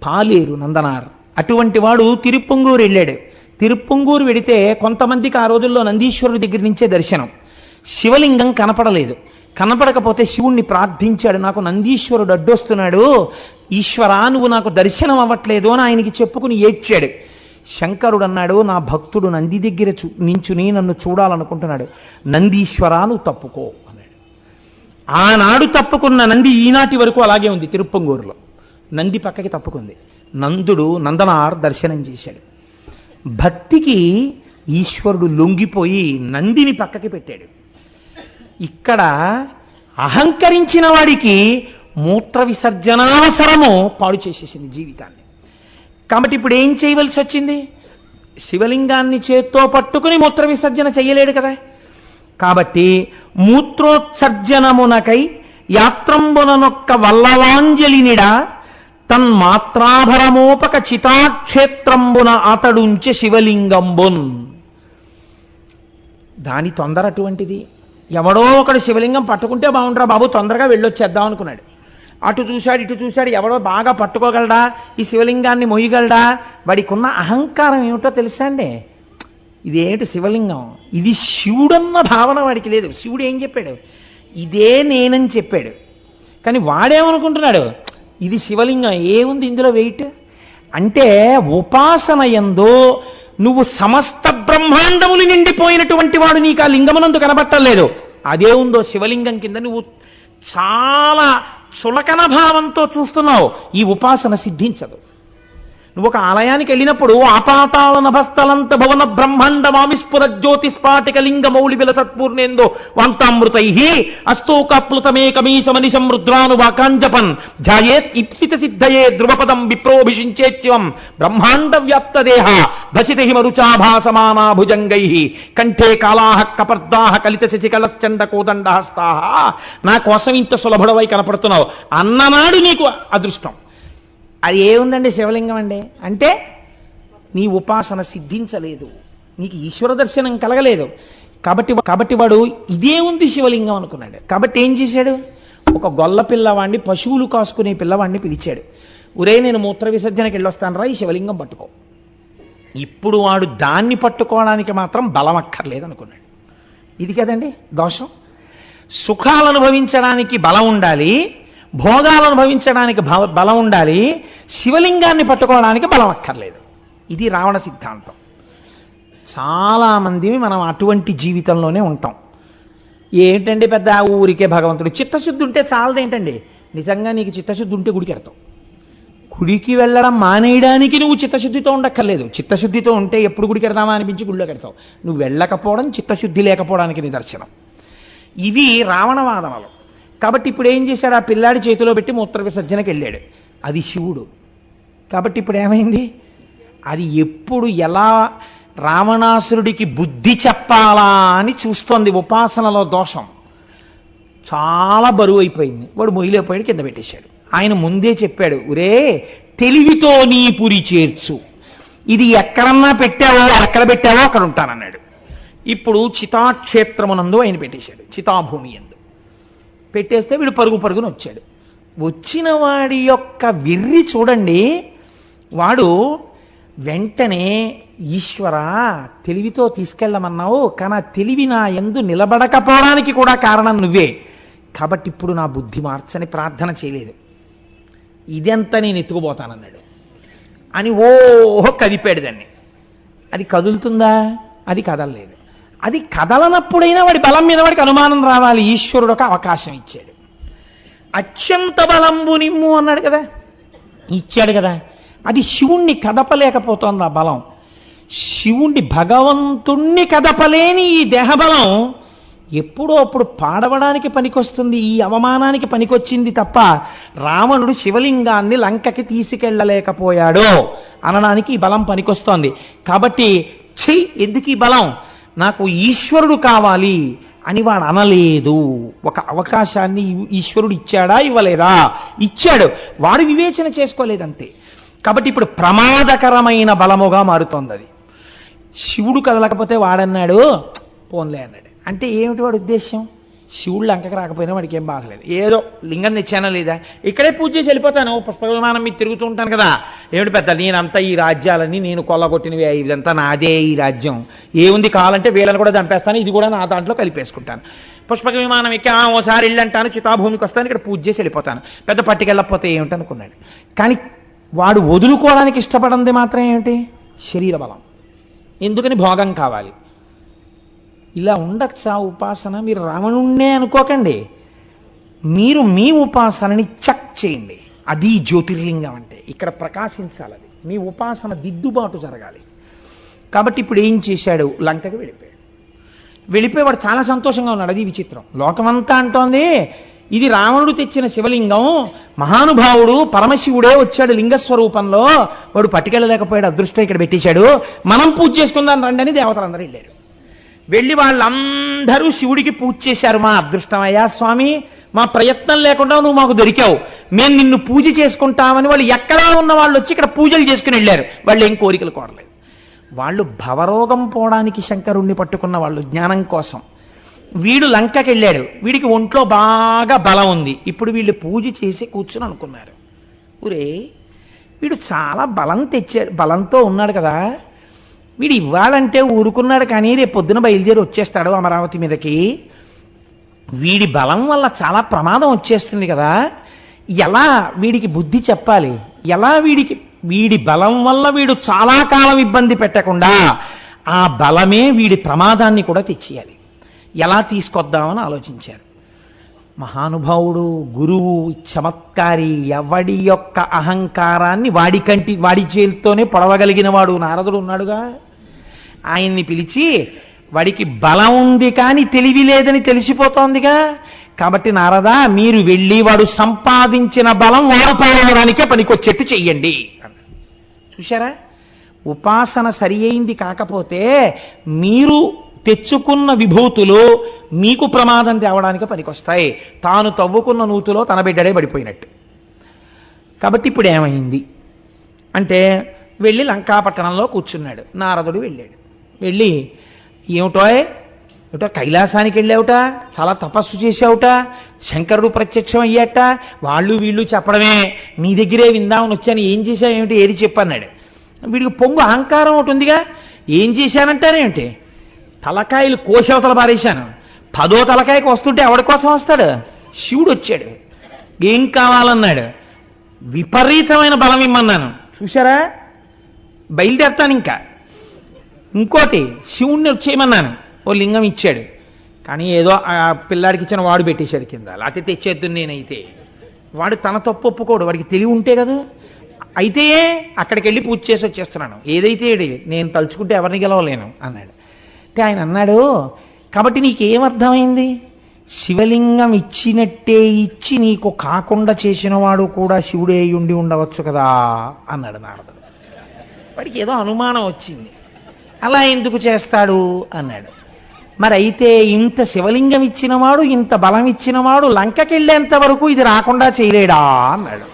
Speaker 1: పాలేరు నందనార్. అటువంటి వాడు తిరుప్పంగూరు వెళ్ళాడు. తిరుప్పంగూరు వెడితే కొంతమందికి ఆ రోజుల్లో నందీశ్వరుడి దగ్గర నుంచే దర్శనం. శివలింగం కనపడలేదు. కనపడకపోతే శివుణ్ణి ప్రార్థించాడు, నాకు నందీశ్వరుడు అడ్డొస్తున్నాడు, ఈశ్వరా నువ్వు నాకు దర్శనం అవ్వట్లేదు అని ఆయనకి చెప్పుకుని ఏడ్చాడు. శంకరుడు అన్నాడు, నా భక్తుడు నంది దగ్గర నించుని నన్ను చూడాలనుకుంటున్నాడు, నందీశ్వరా నువ్వు తప్పుకో అన్నాడు. ఆనాడు తప్పుకున్న నంది ఈనాటి వరకు అలాగే ఉంది. తిరుప్పంగూరులో నంది పక్కకి తప్పుకుంది. నందనార్ దర్శనం చేశాడు. భక్తికి ఈశ్వరుడు లొంగిపోయి నందిని పక్కకి పెట్టాడు. ఇక్కడ అహంకరించిన వాడికి మూత్ర విసర్జనావసరము పాడు చేసేసింది జీవితాన్ని. కాబట్టి ఇప్పుడు ఏం చేయవలసి వచ్చింది? శివలింగాన్ని చేత్తో పట్టుకుని మూత్ర విసర్జన చెయ్యలేడు కదా. కాబట్టి మూత్రోత్సర్జనమునకై యాత్రంబుననొక్క వల్లవాంజలినిడ తన్మాత్రాభరమోపక చితాక్షేత్రంబున అతడుంచె శివలింగంబున్. దాని తొందర అటువంటిది. ఎవడో ఒకడు శివలింగం పట్టుకుంటే బాగుంటారా బాబు, తొందరగా వెళ్ళొచ్చేద్దాం అనుకున్నాడు. అటు చూశాడు ఇటు చూశాడు, ఎవడో బాగా పట్టుకోగలడా, ఈ శివలింగాన్ని మొయ్యగలడా? వాడికి ఉన్న అహంకారం ఏమిటో తెలుసా అండి? ఇదేమిటి శివలింగం, ఇది శివుడన్న భావన వాడికి లేదు. శివుడు ఏం చెప్పాడు? ఇదే నేనని చెప్పాడు. కానీ వాడేమనుకుంటున్నాడు? ఇది శివలింగం, ఏముంది ఇందులో వెయిట్ అంటే? ఉపాసన యందు నువ్వు సమస్త బ్రహ్మాండములు నిండిపోయినటువంటి వాడు నీకు ఆ లింగమునందు కనబట్టలేదు. అదే ఉందో శివలింగం కింద నువ్వు చాలా చులకన భావంతో చూస్తున్నావు. ఈ ఉపాసన సిద్ధించదు. నువ్వు ఒక ఆలయానికి వెళ్ళినప్పుడు ఆపాతాళ నభస్థలంత భవన బ్రహ్మాండ మామిస్ఫుర జ్యోతిస్పాటిక లింగ మౌళి బిల సత్పూర్ణేందో వాంతామృతై అస్తోకప్లుతమేకమీశమనిశం రుద్రానువాకాంజపన్ ధ్యాయేత్ ఇప్సిత సిద్ధయే ధ్రువపదం విప్రోభిషించేత్యం బ్రహ్మాండ వ్యాప్త దేహ భసిత హిమరుచాభాసమానా భుజంగై కంఠే కాళాహ కపర్దాహ కలిత శశికలశ్చండ కోదండ హస్తాహ. నా కోసం ఇంత సులభుడవై కనపడుతున్నావు అన్ననాడు నీకు అదృష్టం. అది ఏముందండి శివలింగం అండి అంటే నీ ఉపాసన సిద్ధించలేదు, నీకు ఈశ్వర దర్శనం కలగలేదు. కాబట్టి వాడు ఇదే ఉంది శివలింగం అనుకున్నాడు. కాబట్టి ఏం చేశాడు? ఒక గొల్ల పిల్లవాడిని, పశువులు కాసుకునే పిల్లవాడిని పిలిచాడు. ఒరే నేను మూత్ర విసర్జనకి వెళ్ళొస్తాను రా, ఈ శివలింగం పట్టుకో. ఇప్పుడు వాడు దాన్ని పట్టుకోవడానికి మాత్రం బలం అక్కర్లేదు అనుకున్నాడు. ఇది కదండి దోషం. సుఖాలు అనుభవించడానికి బలం ఉండాలి, భోగాలు అనుభవించడానికి బలం ఉండాలి, శివలింగాన్ని పట్టుకోవడానికి బలం అక్కర్లేదు. ఇది రావణ సిద్ధాంతం. చాలామంది మనం అటువంటి జీవితంలోనే ఉంటాం. ఏంటండి పెద్ద ఊరికే భగవంతుడు, చిత్తశుద్ధి ఉంటే చాలదేంటండి? నిజంగా నీకు చిత్తశుద్ధి ఉంటే గుడికి వెళ్తావు. గుడికి వెళ్ళడం మానేయడానికి నువ్వు చిత్తశుద్ధితో ఉండక్కర్లేదు. చిత్తశుద్ధితో ఉంటే ఎప్పుడు గుడికి వెళ్దామా అనిపించి గుడిలోకి వెళ్తావు. నువ్వు వెళ్ళకపోవడం చిత్తశుద్ధి లేకపోవడానికి నిదర్శనం. ఇవి రావణవాదనలు. కాబట్టి ఇప్పుడు ఏం చేశాడు? ఆ పిల్లాడి చేతిలో పెట్టి మూత్ర విసర్జనకి వెళ్ళాడు. అది శివుడు. కాబట్టి ఇప్పుడు ఏమైంది? అది ఎప్పుడు ఎలా రావణాసురుడికి బుద్ధి చెప్పాలా అని చూస్తోంది. ఉపాసనలో దోషం చాలా బరువు అయిపోయింది. వాడు మొయ్యలేకపోయాడు, కింద పెట్టేశాడు. ఆయన ముందే చెప్పాడు, ఒరే తెలివితో నీ పురి చేర్చు, ఇది ఎక్కడన్నా పెట్టావో ఎక్కడ పెట్టావో అక్కడ ఉంటానన్నాడు. ఇప్పుడు చితాక్షేత్రమునందు ఆయన పెట్టేశాడు, చితాభూమి ఎందు పెట్టేస్తే వీడు పరుగున వచ్చాడు. వచ్చిన వాడి యొక్క వెర్రి చూడండి. వాడు వెంటనే ఈశ్వరా తెలివితో తీసుకెళ్ళమన్నావు, కానీ ఆ తెలివి నా యందు నిలబడకపోవడానికి కూడా కారణం నువ్వే. కాబట్టి ఇప్పుడు నా బుద్ధి మార్చని ప్రార్థన చేయలేదు, ఇదంతా నేను ఎత్తుకుపోతానన్నాడు అని ఓహో కదిపాడు దాన్ని. అది కదులుతుందా? అది కదలలేదు. అది కదలనప్పుడైనా వాడి బలం మీద వాడికి అనుమానం రావాలి. ఈశ్వరుడు ఒక అవకాశం ఇచ్చాడు. అత్యంత బలంబు నిమ్ము అన్నాడు కదా, ఇచ్చాడు కదా. అది శివుణ్ణి కదపలేకపోతోంది ఆ బలం. శివుణ్ణి భగవంతుణ్ణి కదపలేని ఈ దేహబలం ఎప్పుడో అప్పుడు పాడవడానికి పనికొస్తుంది, ఈ అవమానానికి పనికొచ్చింది తప్ప రావణుడు శివలింగాన్ని లంకకి తీసుకెళ్ళలేకపోయాడు అనడానికి ఈ బలం పనికొస్తోంది. కాబట్టి ఎందుకు ఈ బలం, నాకు ఈశ్వరుడు కావాలి అని వాడు అనలేదు. ఒక అవకాశాన్ని ఈశ్వరుడు ఇచ్చాడా ఇవ్వలేదా? ఇచ్చాడు, వాడు వివేచన చేసుకోలేదంతే. కాబట్టి ఇప్పుడు ప్రమాదకరమైన బలముగా మారుతోంది అది. శివుడు కదలకపోతే వాడన్నాడు పోన్లే అన్నాడు. అంటే ఏమిటి వాడి ఉద్దేశం? శివుడు లంకకి రాకపోయినా వాడికి ఏం బాగలేదు, ఏదో లింగం తెచ్చానా లేదా, ఇక్కడే పూజ చేసి వెళ్ళిపోతాను, పుష్ప విమానం మీద తిరుగుతూ ఉంటాను కదా, ఏమిటి పెద్ద నేనంతా ఈ రాజ్యాలన్నీ నేను కొల్లగొట్టినవి, ఇదంతా నాదే ఈ రాజ్యం, ఏముంది కావాలంటే వీళ్ళని కూడా చంపేస్తాను, ఇది కూడా నా దాంట్లో కలిపేసుకుంటాను, పుష్పక విమానం ఎక్కి ఓసారి ఇళ్ళంటాను, చితాభూమికి వస్తాను, ఇక్కడ పూజ చేసి వెళ్ళిపోతాను, పెద్ద పట్టుకెళ్ళకపోతే ఏమిటనుకున్నాడు. కానీ వాడు వదులుకోవడానికి ఇష్టపడింది మాత్రం ఏమిటి? శరీర బలం. ఎందుకని? భోగం కావాలి. ఇలా ఉండొచ్చా ఉపాసన? మీరు రావణుణ్ణే అనుకోకండి, మీరు మీ ఉపాసనని చెక్ చేయండి. అది జ్యోతిర్లింగం అంటే. ఇక్కడ ప్రకాశించాలి అది. మీ ఉపాసన దిద్దుబాటు జరగాలి. కాబట్టి ఇప్పుడు ఏం చేశాడు? లంకకి వెళ్ళిపోయి వాడు చాలా సంతోషంగా ఉన్నాడు. అది విచిత్రం. లోకమంతా అంటోంది ఇది రావణుడు తెచ్చిన శివలింగం, మహానుభావుడు పరమశివుడే వచ్చాడు లింగస్వరూపంలో, వాడు పట్టుకెళ్ళలేకపోయాడు, అదృష్టం ఇక్కడ పెట్టేశాడు, మనం పూజ చేసుకుందాం రండి అని దేవతలందరూ వెళ్ళారు. వెళ్ళి వాళ్ళందరూ శివుడికి పూజ చేశారు. మా అదృష్టమయ్యా స్వామి, మా ప్రయత్నం లేకుండా నువ్వు మాకు దొరికావు, మేము నిన్ను పూజ చేసుకుంటామని వాళ్ళు ఎక్కడా ఉన్న వాళ్ళు వచ్చి ఇక్కడ పూజలు చేసుకుని వెళ్ళారు. వాళ్ళు ఏం కోరికలు కోరలేదు. వాళ్ళు భవరోగం పోవడానికి శంకరుణ్ణి పట్టుకున్న వాళ్ళు, జ్ఞానం కోసం. వీడు లంకకి వెళ్ళాడు, వీడికి ఒంట్లో బాగా బలం ఉంది. ఇప్పుడు వీళ్ళు పూజ చేసి కూర్చుని అనుకున్నారు, ఊరే వీడు చాలా బలం తెచ్చాడు, బలంతో ఉన్నాడు కదా, వీడు ఇవ్వాలంటే ఊరుకున్నాడు కానీ రేపు పొద్దున బయలుదేరి వచ్చేస్తాడు అమరావతి మీదకి, వీడి బలం వల్ల చాలా ప్రమాదం వచ్చేస్తుంది కదా, ఎలా వీడికి బుద్ధి చెప్పాలి, ఎలా వీడి బలం వల్ల వీడు చాలా కాలం ఇబ్బంది పెట్టకుండా ఆ బలమే వీడి ప్రమాదాన్ని కూడా తెచ్చేయాలి, ఎలా తీసుకొద్దామని ఆలోచించారు. మహానుభావుడు, గురువు, చమత్కారి, ఎవడి యొక్క అహంకారాన్ని వాడి చేతితోనే పొడవగలిగిన వాడు నారదుడు ఉన్నాడుగా. ఆయన్ని పిలిచి, వాడికి బలం ఉంది కానీ తెలివి లేదని తెలిసిపోతోందిగా, కాబట్టి నారదా మీరు వెళ్ళి వాడు సంపాదించిన బలం వాడపాలడానికే పనికొచ్చేట్టు చెయ్యండి. చూశారా, ఉపాసన సరి అయింది కాకపోతే మీరు తెచ్చుకున్న విభూతులు మీకు ప్రమాదం తేవడానికి పనికొస్తాయి. తాను తవ్వుకున్న నూతులో తన బిడ్డడే పడిపోయినట్టు. కాబట్టి ఇప్పుడు ఏమైంది అంటే, వెళ్ళి లంకాపట్టణంలో కూర్చున్నాడు. నారదుడు వెళ్ళాడు. వెళ్ళి, ఏమిటో కైలాసానికి వెళ్ళావుట, చాలా తపస్సు చేసావుట, శంకరుడు ప్రత్యక్షం అయ్యాట, వాళ్ళు వీళ్ళు చెప్పడమే, మీ దగ్గరే విందామని వచ్చాను, ఏం చేశావు ఏమిటి, ఏది చెప్పన్నాడు. వీడికి పొంగు అహంకారం ఒకటి ఉందిగా, ఏం చేశానంటారేమిటి, తలకాయలు కోశవతల పారేశాను, 10వ తలకాయకి వస్తుంటే ఎవడి కోసం వస్తాడు, శివుడు వచ్చాడు, ఏం కావాలన్నాడు, విపరీతమైన బలం ఇమ్మన్నాను, చూసారా బయలుదేరుతాను ఇంకా, ఇంకోటి శివుణ్ణి వచ్చేయమన్నాను, ఓ లింగం ఇచ్చాడు, కానీ ఏదో ఆ పిల్లాడికి ఇచ్చిన వాడు పెట్టేశాడు కింద, లేకపోతే తెచ్చేద్దు నేనైతే. వాడు తన తప్పు ఒప్పుకోడు, వాడికి తెలివి ఉంటే కదా. అయితే అక్కడికి వెళ్ళి పూజ చేసి వచ్చేస్తున్నాను, ఏదైతే నేను తలుచుకుంటే ఎవరిని గెలవలేను అన్నాడు. అంటే ఆయన అన్నాడు, కాబట్టి నీకేమర్థమైంది, శివలింగం ఇచ్చినట్టే ఇచ్చి నీకు కాకుండా చేసిన వాడు కూడా శివుడే ఉండి ఉండవచ్చు కదా అన్నాడు నారదుడు. వాడికి ఏదో అనుమానం వచ్చింది, అలా ఎందుకు చేస్తాడు అన్నాడు. మరి అయితే ఇంత శివలింగం ఇచ్చినవాడు, ఇంత బలం ఇచ్చినవాడు లంకకి వెళ్ళేంత వరకు ఇది రాకుండా చేయలేడా అన్నాడు.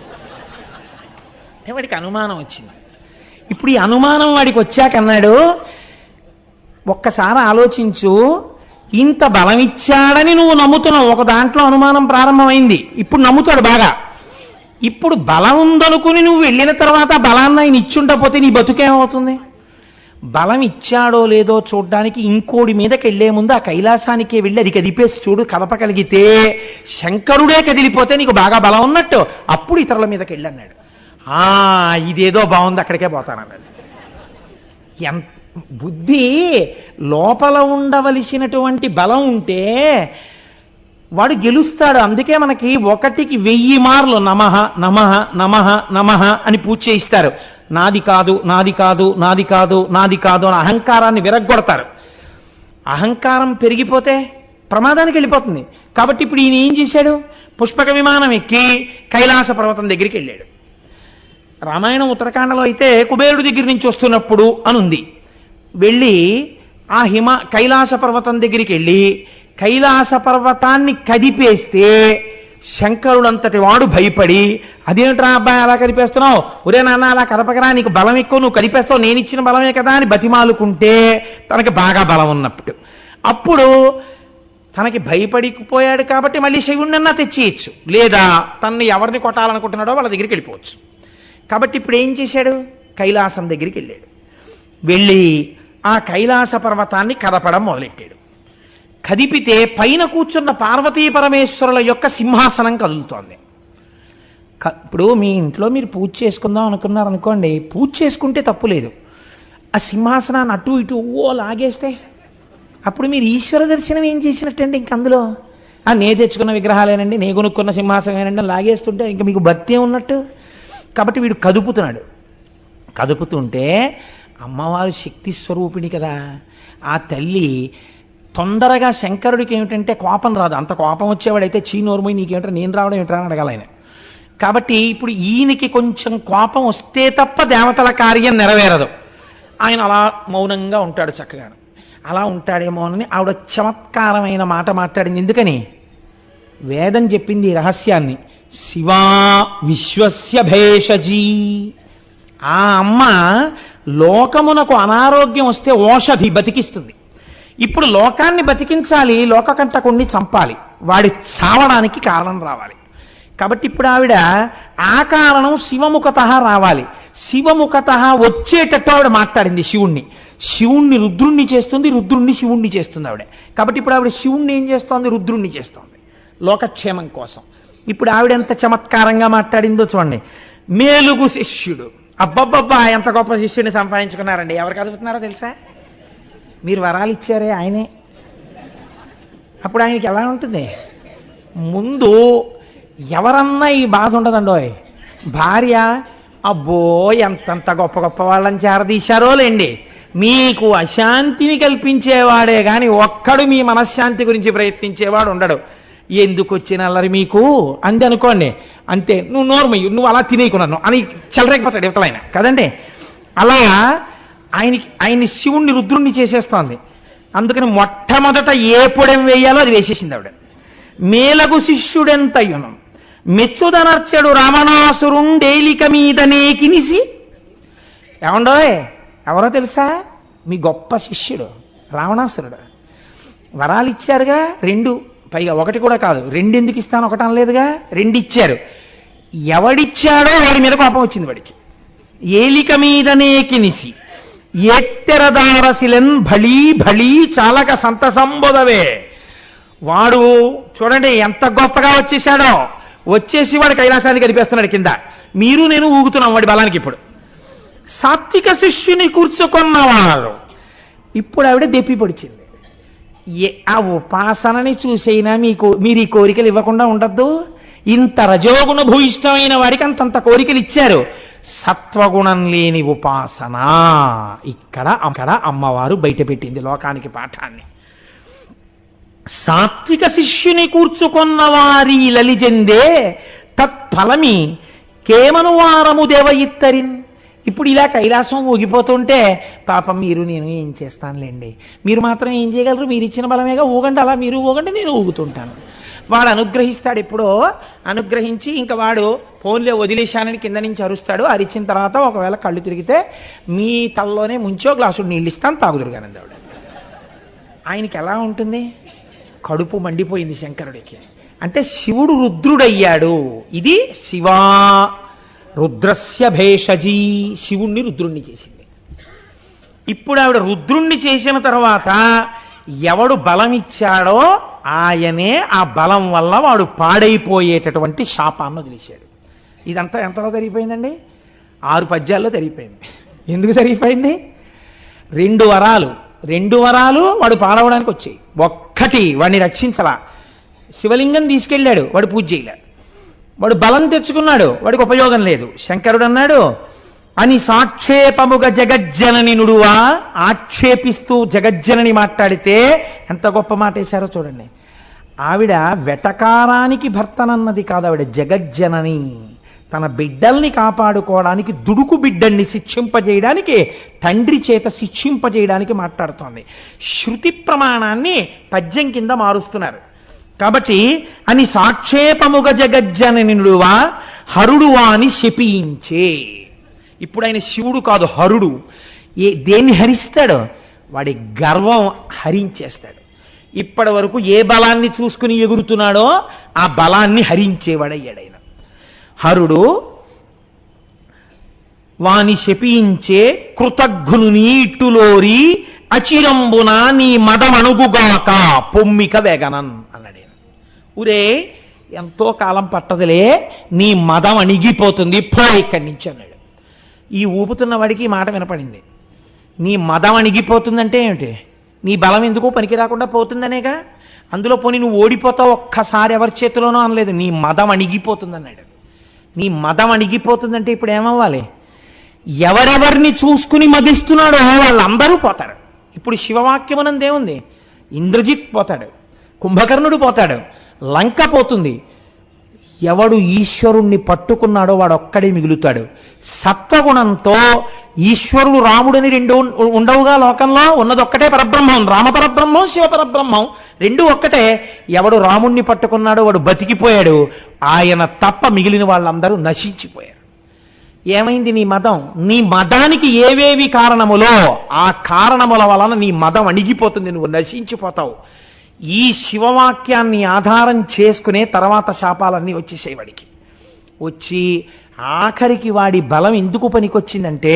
Speaker 1: వాడికి అనుమానం వచ్చింది. ఇప్పుడు ఈ అనుమానం వాడికి వచ్చాక అన్నాడు, ఒక్కసారి ఆలోచించు, ఇంత బలం ఇచ్చాడని నువ్వు నమ్ముతున్నావు, ఒక దాంట్లో అనుమానం ప్రారంభమైంది, ఇప్పుడు నమ్ముతాడు బాగా. ఇప్పుడు బలం ఉందనుకుని నువ్వు వెళ్ళిన తర్వాత బలాన్ని ఆయన ఇచ్చుండపోతే నీ బతుకేమవుతుంది? బలం ఇచ్చాడో లేదో చూడ్డానికి ఇంకోడి మీదకి వెళ్లే ముందు ఆ కైలాసానికే వెళ్ళి అది కదిపేసి చూడు, కదపగలిగితే శంకరుడే కదిలిపోతే నీకు బాగా బలం ఉన్నట్టు, అప్పుడు ఇతరుల మీదకి వెళ్ళన్నాడు. ఇదేదో బాగుంది, అక్కడికే పోతానన్నాడు. ఎంత బుద్ధి లోపల ఉండవలసినటువంటి బలం ఉంటే వాడు గెలుస్తాడు. అందుకే మనకి 1కి 1000 మార్లు నమః నమః నమః నమః అని పూజ చేయిస్తారు. నాది కాదు, నాది కాదు, నాది కాదు, నాది కాదు అని అహంకారాన్ని విరగ్గొడతారు. అహంకారం పెరిగిపోతే ప్రమాదానికి వెళ్ళిపోతుంది. కాబట్టి ఇప్పుడు ఈయన ఏం చేశాడు, పుష్పక విమానం ఎక్కి కైలాస పర్వతం దగ్గరికి వెళ్ళాడు. రామాయణం ఉత్తరాఖండలో అయితే కుబేరుడి దగ్గర నుంచి వస్తున్నప్పుడు అనుంది. వెళ్ళి ఆ కైలాస పర్వతం దగ్గరికి వెళ్ళి కైలాస పర్వతాన్ని కదిపేస్తే శంకరుడంతటి వాడు భయపడి, అదేంట్రా అబ్బాయి అలా కదిపేస్తున్నావు, ఒరే నాన్న అలా కదపకరా, నీకు బలం ఎక్కువ, నువ్వు కదిపేస్తావు, నేను ఇచ్చిన బలమే కదా అని బతిమాలుకుంటే తనకి బాగా బలం ఉన్నప్పుడు, అప్పుడు తనకి భయపడిపోయాడు కాబట్టి మళ్ళీ శివుణ్ణన్నా తెచ్చేయచ్చు, లేదా తనని ఎవరిని కొట్టాలనుకుంటున్నాడో వాళ్ళ దగ్గరికి వెళ్ళిపోవచ్చు. కాబట్టి ఇప్పుడు ఏం చేశాడు, కైలాసం దగ్గరికి వెళ్ళాడు. వెళ్ళి ఆ కైలాస పర్వతాన్ని కదపడం మొదలెట్టాడు. కదిపితే పైన కూర్చున్న పార్వతీ పరమేశ్వరుల యొక్క సింహాసనం కదులుతోంది. ఇప్పుడు మీ ఇంట్లో మీరు పూజ చేసుకుందాం అనుకున్నారనుకోండి, పూజ చేసుకుంటే తప్పు లేదు, ఆ సింహాసనాన్ని అటు ఇటు లాగేస్తే అప్పుడు మీరు ఈశ్వర దర్శనం ఏం చేసినట్టండి. ఇంక అందులో నే తెచ్చుకున్న విగ్రహాలేనండి, నే కొనుక్కున్న సింహాసనమేనండి లాగేస్తుంటే ఇంకా మీకు భక్తి ఉన్నట్టు. కాబట్టి వీడు కదుపుతున్నాడు. కదుపుతుంటే అమ్మవారు శక్తి స్వరూపిణి కదా, ఆ తల్లి తొందరగా శంకరుడికి ఏమిటంటే కోపం రాదు. అంత కోపం వచ్చేవాడైతే చీనోర్మోయి నీకేమిటో నేను రావడం ఏమిట్రా అని అడగాలి ఆయన. కాబట్టి ఇప్పుడు ఈయనకి కొంచెం కోపం వస్తే తప్ప దేవతల కార్యం నెరవేరదు. ఆయన అలా మౌనంగా ఉంటాడు చక్కగా. అలా ఉంటాడేమోనని ఆవిడ చమత్కారమైన మాట మాట్లాడింది. ఎందుకని? వేదం చెప్పింది ఈ రహస్యాన్ని. శివా విశ్వస్య భేషజీ. ఆ అమ్మ లోకమునకు అనారోగ్యం వస్తే ఓషధి బతికిస్తుంది. ఇప్పుడు లోకాన్ని బతికించాలి, లోకకంటకుణ్ణి చంపాలి, వాడి చావడానికి కారణం రావాలి. కాబట్టి ఇప్పుడు ఆవిడ ఆ కారణం శివముఖత రావాలి. శివముఖత వచ్చేటట్టు ఆవిడ మాట్లాడింది శివుణ్ణి రుద్రుణ్ణి చేస్తుంది, రుద్రుణ్ణి శివుణ్ణి చేస్తుంది ఆవిడ. కాబట్టి ఇప్పుడు ఆవిడ శివుణ్ణి ఏం చేస్తోంది? రుద్రుణ్ణి చేస్తోంది లోకక్షేమం కోసం. ఇప్పుడు ఆవిడ ఎంత చమత్కారంగా మాట్లాడిందో చూడండి. మేలుగు శిష్యుడు. అబ్బబ్బబ్బా, ఎంత గొప్ప శిష్యుడిని సంపాదించుకున్నారండి. ఎవరికి అదుపుతున్నారో తెలుసా? మీరు వరాలు ఇచ్చారే ఆయనే. అప్పుడు ఆయనకి ఎలా ఉంటుంది? ముందు ఎవరన్నా ఈ బాధ ఉండదండోయ్. భార్య, అబ్బో ఎంతంత గొప్ప గొప్ప వాళ్ళని చేరదీశారో లేండి, మీకు అశాంతిని కల్పించేవాడే కానీ ఒక్కడు మీ మనశ్శాంతి గురించి ప్రయత్నించేవాడు ఉండడు. ఎందుకు వచ్చిన అల్లరి మీకు అంది అనుకోండి, అంతే, నువ్వు నోర్మయ్యు, నువ్వు అలా తినేయకున్నాను అని చెలరేకపోతాడు ఇవతలైన కదండి. అలా ఆయన్ని శివుణ్ణి రుద్రుణ్ణి చేసేస్తోంది. అందుకని మొట్టమొదట ఏ పొడెం వేయాలో అది వేసేసింది ఆవిడ. మేలగు శిష్యుడెంతయును మెచ్చుదనర్చడు రావణాసురుండేలిక మీదనే కినిసి. ఏమండోయ్, ఎవరో తెలుసా? మీ గొప్ప శిష్యుడు రావణాసురుడు. వరాలు ఇచ్చారుగా 2, పైగా 1 కూడా కాదు, 2 ఎందుకు ఇస్తాను, 1 అనలేదుగా, 2 ఇచ్చారు. ఎవడిచ్చాడో వాడి మీద కోపం వచ్చింది వాడికి. ఏలిక మీదనే కినిసి ఎత్తెరదారశిలన్ భళీ భళీ చాలక సంతసంబోధవే. వాడు చూడండి ఎంత గొప్పగా వచ్చేసాడో. వచ్చేసి వాడు కైలాసాన్ని కనిపిస్తున్నాడు కింద. మీరు నేను ఊగుతున్నాం వాడి బలానికి. ఇప్పుడు సాత్విక శిష్యుని కూర్చుకున్నవాడు. ఇప్పుడు ఆవిడ దెప్పి పొడిచింది. ఆ ఉపాసనని చూసైనా మీరు ఈ కోరికలు ఇవ్వకుండా ఉండద్దు. ఇంత రజోగుణ భూయిష్టమైన వాడికి అంతంత కోరికలు ఇచ్చారు. సత్వగుణం లేని ఉపాసన ఇక్కడ అమ్మవారు బయటపెట్టింది లోకానికి పాఠాన్ని. సాత్విక శిష్యుని కూర్చుకున్న వారి లలిజెందే తత్ఫలమి కేమను వారము దేవ ఇత్తరిన్. ఇప్పుడు ఇలా కైలాసం ఊగిపోతుంటే పాపం మీరు నేను ఏం చేస్తానులేండి, మీరు మాత్రం ఏం చేయగలరు, మీరు ఇచ్చిన బలమేగా, ఊగండి, అలా మీరు ఊగండి, నేను ఊగుతుంటాను. వాడు అనుగ్రహిస్తాడు. ఎప్పుడో అనుగ్రహించి ఇంకా వాడు ఫోన్లో వదిలేశానని కింద నుంచి అరుస్తాడు. అరిచిన తర్వాత ఒకవేళ కళ్ళు తిరిగితే మీ తలలోనే ముంచో గ్లాసుడు నీళ్ళు ఇస్తాను, తాగుదురుగానండి ఆవిడ. ఆయనకి ఎలా ఉంటుంది? కడుపు మండిపోయింది శంకరుడికి. అంటే శివుడు రుద్రుడయ్యాడు. ఇది శివా రుద్రస్య భేషజీ. శివుణ్ణి రుద్రుణ్ణి చేసింది. ఇప్పుడు ఆవిడ రుద్రుణ్ణి చేసిన తర్వాత ఎవడు బలం ఇచ్చాడో ఆయనే ఆ బలం వల్ల వాడు పాడైపోయేటటువంటి శాపాన్ని వదిలేశాడు. ఇదంతా ఎంతలో జరిగిపోయిందండి? 6 పద్యాల్లో జరిగిపోయింది. ఎందుకు జరిగిపోయింది? 2 వరాలు వాడు పాడవడానికి వచ్చాయి. ఒక్కటి వాడిని రక్షించలా. శివలింగం తీసుకెళ్ళాడు, వాడు పూజ చేయలే. వాడు బలం తెచ్చుకున్నాడు, వాడికి ఉపయోగం లేదు. శంకరుడు అన్నాడు, అని సాక్షేపముగ జగజ్జనని నుడువా. ఆక్షేపిస్తూ జగజ్జనని మాట్లాడితే ఎంత గొప్ప మాట వేశారో చూడండి. ఆవిడ వెటకారానికి భర్తనన్నది కాదు, ఆవిడ జగజ్జనని. తన బిడ్డల్ని కాపాడుకోవడానికి, దుడుకు బిడ్డల్ని శిక్షింపజేయడానికి, తండ్రి చేత శిక్షింపజేయడానికి మాట్లాడుతోంది. శృతి ప్రమాణాన్ని పద్యం కింద మారుస్తున్నారు. కాబట్టి అని సాక్షేపముగ జగజ్జనని నుడువా హరుడు అని శపించే. ఇప్పుడు ఆయన శివుడు కాదు, హరుడు. దేన్ని హరిస్తాడు? వాడి గర్వం హరించేస్తాడు. ఇప్పటి వరకు ఏ బలాన్ని చూసుకుని ఎగురుతున్నాడో ఆ బలాన్ని హరించేవాడయ్యాడు ఆయన. హరుడు వాని శపించే కృతఘ్నుని ఇట్టులోరి అచిరంబున నీ మదమణుగుగాక పొమ్మిక వేగనన్ అన్నాడు. ఊరే ఎంతో కాలం పట్టదులే, నీ మదం అణిగిపోతుంది, పో ఇక్కడి నుంచి అన్నాడు. ఈ ఊపుతున్న వాడికి ఈ మాట వినపడింది. నీ మదం అణిగిపోతుందంటే ఏమిటి? నీ బలం ఎందుకో పనికి రాకుండా పోతుందనేగా. అందులో పోనీ నువ్వు ఓడిపోతావు ఒక్కసారి ఎవరి చేతిలోనో అనలేదు, నీ మదం అణిగిపోతుంది అన్నాడు. నీ మదం అణిగిపోతుందంటే ఇప్పుడు ఏమవ్వాలి? ఎవరెవరిని చూసుకుని మదిస్తున్నాడో వాళ్ళందరూ పోతారు. ఇప్పుడు శివవాక్యమనందేముంది? ఇంద్రజిత్ పోతాడు, కుంభకర్ణుడు పోతాడు, లంక పోతుంది. ఎవడు ఈశ్వరుణ్ణి పట్టుకున్నాడో వాడు ఒక్కడే మిగులుతాడు. సత్వగుణంతో ఈశ్వరుడు రాముడని రెండు ఉండవుగా లోకంలో, ఉన్నది ఒక్కటే పరబ్రహ్మం, రామ పరబ్రహ్మం, శివ పరబ్రహ్మం, రెండు ఒక్కటే. ఎవడు రాముణ్ణి పట్టుకున్నాడో వాడు బతికిపోయాడు, ఆయన తప్ప మిగిలిన వాళ్ళందరూ నశించిపోయారు. ఏమైంది నీ మదం? నీ మదానికి ఏవేవి కారణములో ఆ కారణముల వలన నీ మదం అణిగిపోతుంది, నువ్వు నశించిపోతావు. ఈ శివవాక్యాన్ని ఆధారం చేసుకునే తర్వాత శాపాలన్నీ వచ్చేసాయి వాడికి. వచ్చి ఆఖరికి వాడి బలం ఎందుకు పనికొచ్చిందంటే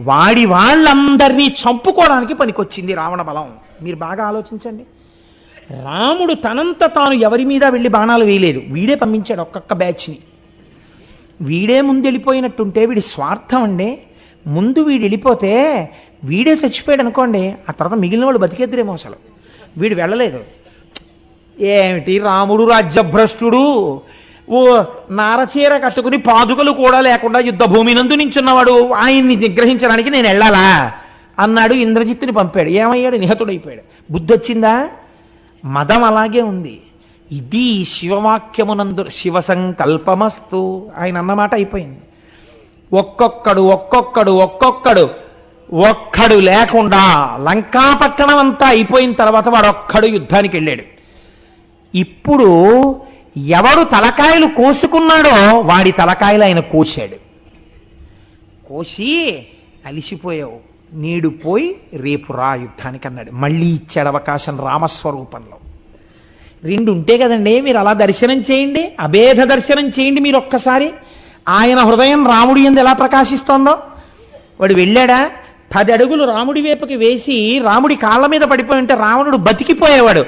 Speaker 1: వాడి వాళ్ళందరినీ చంపుకోవడానికి పనికొచ్చింది రావణ బలం. మీరు బాగా ఆలోచించండి. రాముడు తనంత తాను ఎవరి మీద వెళ్ళి బాణాలు వేయలేదు, వీడే పంపించాడు ఒక్కొక్క బ్యాచ్ని. వీడే ముందు వెళ్ళిపోయినట్టుంటే వీడి స్వార్థం అండి. ముందు వీడు వెళ్ళిపోతే వీడే చచ్చిపోయాడు అనుకోండి, ఆ తర్వాత మిగిలిన వాళ్ళు బతికేద్దరేమో. అసలు వీడు వెళ్ళలేదు. ఏమిటి రాముడు రాజ్యభ్రష్టుడు, ఓ నారచీర కట్టుకుని పాదుకలు కూడా లేకుండా యుద్ధ భూమి నందు నించున్నవాడు, ఆయన్ని నిగ్రహించడానికి నేను వెళ్ళాలా అన్నాడు. ఇంద్రజిత్తుని పంపాడు. ఏమయ్యాడు? నిహతుడైపోయాడు. బుద్ధి వచ్చిందా? మదం అలాగే ఉంది. ఇది శివవాక్యమునందు శివ సంకల్పమస్తు ఆయన అన్నమాట అయిపోయింది. ఒక్కడు లేకుండా లంకా పట్టణం అంతా అయిపోయిన తర్వాత వాడు ఒక్కడు యుద్ధానికి వెళ్ళాడు. ఇప్పుడు ఎవడు తలకాయలు కోసుకున్నాడో వాడి తలకాయలు ఆయన కోశాడు. కోసి అలిసిపోయావు, నేడు పోయి రేపు రా యుద్ధానికి అన్నాడు. మళ్ళీ ఇచ్చాడు అవకాశం రామస్వరూపంలో. రెండు ఉంటే కదండి, మీరు అలా దర్శనం చేయండి, అభేద దర్శనం చేయండి మీరు ఒక్కసారి. ఆయన హృదయం రాముడి యందు ఎలా ప్రకాశిస్తోందో. వాడు వెళ్ళాడా, 10 అడుగులు రాముడి వైపుకి వేసి రాముడి కాళ్ళ మీద పడిపోయి ఉంటే రావణుడు బతికిపోయేవాడు.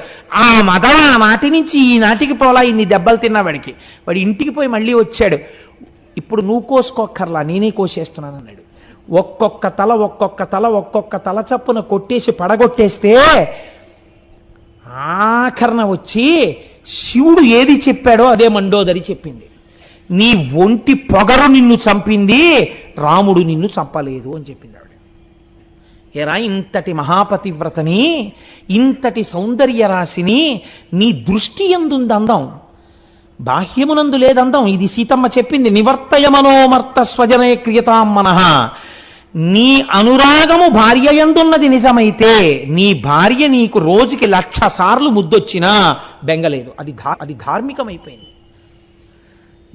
Speaker 1: ఆ మదం ఆ నాటి నుంచి ఈ నాటికి పోలా ఇన్ని దెబ్బలు తిన్నవాడికి. వాడు ఇంటికి పోయి మళ్ళీ వచ్చాడు. ఇప్పుడు నువ్వు కోసుకోక్కర్లా, నేనే కోసేస్తున్నాను అన్నాడు. ఒక్కొక్క తల చప్పున కొట్టేసి పడగొట్టేస్తే ఆఖరణ వచ్చి శివుడు ఏది చెప్పాడో అదే మండోదరి చెప్పింది. నీ ఒంటి పొగరు నిన్ను చంపింది, రాముడు నిన్ను చంపలేదు అని చెప్పింది ఆవిడ. ఎరా, ఇంతటి మహాపతివ్రతని, ఇంతటి సౌందర్య రాశిని నీ దృష్టి ఎందుంది అందం, బాహ్యమునందు లేదందం. ఇది సీతమ్మ చెప్పింది. నివర్తయమనోమర్త స్వజనే క్రియతాం మనః. నీ అనురాగము భార్య యందున్నది నిజమైతే నీ భార్య నీకు రోజుకి 1,00,000 సార్లు ముద్దొచ్చినా బెంగలేదు. అది ధార్మికమైపోయింది.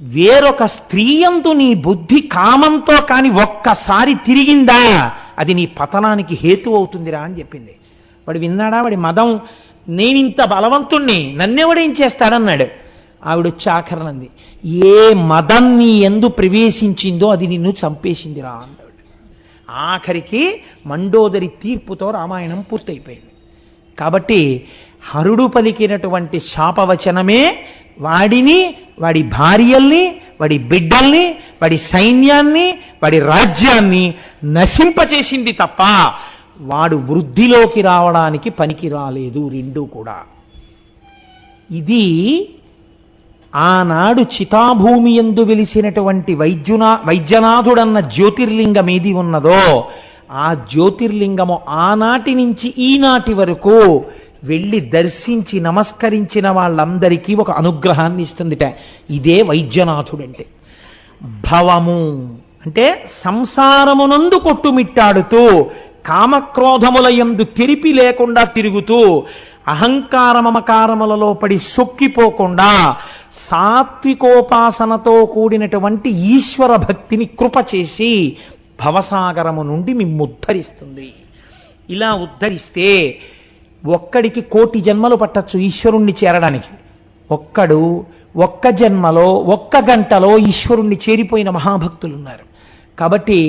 Speaker 1: వేరొక స్త్రీ యందు నీ బుద్ధి కామంతో కాని ఒక్కసారి తిరిగిందా అది నీ పతనానికి హేతు అవుతుందిరా అని చెప్పింది. వాడు విన్నాడా? వాడి మదం, నేనింత బలవంతుణ్ణి నన్నెవడేం చేస్తాడన్నాడు. ఆవిడొచ్చి ఆఖరణంది, ఏ మదం నీ ఎందు ప్రవేశించిందో అది నిన్ను చంపేసిందిరా అన్నాడు. ఆఖరికి మండోదరి తీర్పుతో రామాయణం పూర్తయిపోయింది. కాబట్టి హరుడు పలికినటువంటి శాపవచనమే వాడిని, వాడి భార్యల్ని, వాడి బిడ్డల్ని, వాడి సైన్యాన్ని, వాడి రాజ్యాన్ని నశింపచేసింది తప్ప వాడు వృద్ధిలోకి రావడానికి పనికి రాలేదు. రెండూ కూడా. ఇది ఆనాడు చితాభూమి యందు వెలిసినటువంటి వైద్యనాథుడన్న జ్యోతిర్లింగం ఏది ఉన్నదో ఆ జ్యోతిర్లింగము ఆనాటి నుంచి ఈనాటి వరకు వెళ్ళి దర్శించి నమస్కరించిన వాళ్ళందరికీ ఒక అనుగ్రహాన్ని ఇస్తుందిట. ఇదే వైద్యనాథుడంటే. భవము అంటే సంసారమునందు కొట్టుమిట్టాడుతూ కామక్రోధముల యందు తెరిపి లేకుండా తిరుగుతూ అహంకారమమకారములలో పడి సొక్కిపోకుండా సాత్వికోపాసనతో కూడినటువంటి ఈశ్వర భక్తిని కృప చేసి భవసాగరము నుండి మిమ్ము ఉద్ధరిస్తుంది. ఇలా ఉద్ధరిస్తే ఒక్కడికి 1,000,000 జన్మలు పట్టచ్చు ఈశ్వరుణ్ణి చేరడానికి. ఒక్కడు ఒక్క జన్మలో 1 గంటలో ఈశ్వరుణ్ణి చేరిపోయిన మహాభక్తులు ఉన్నారు. కాబట్టి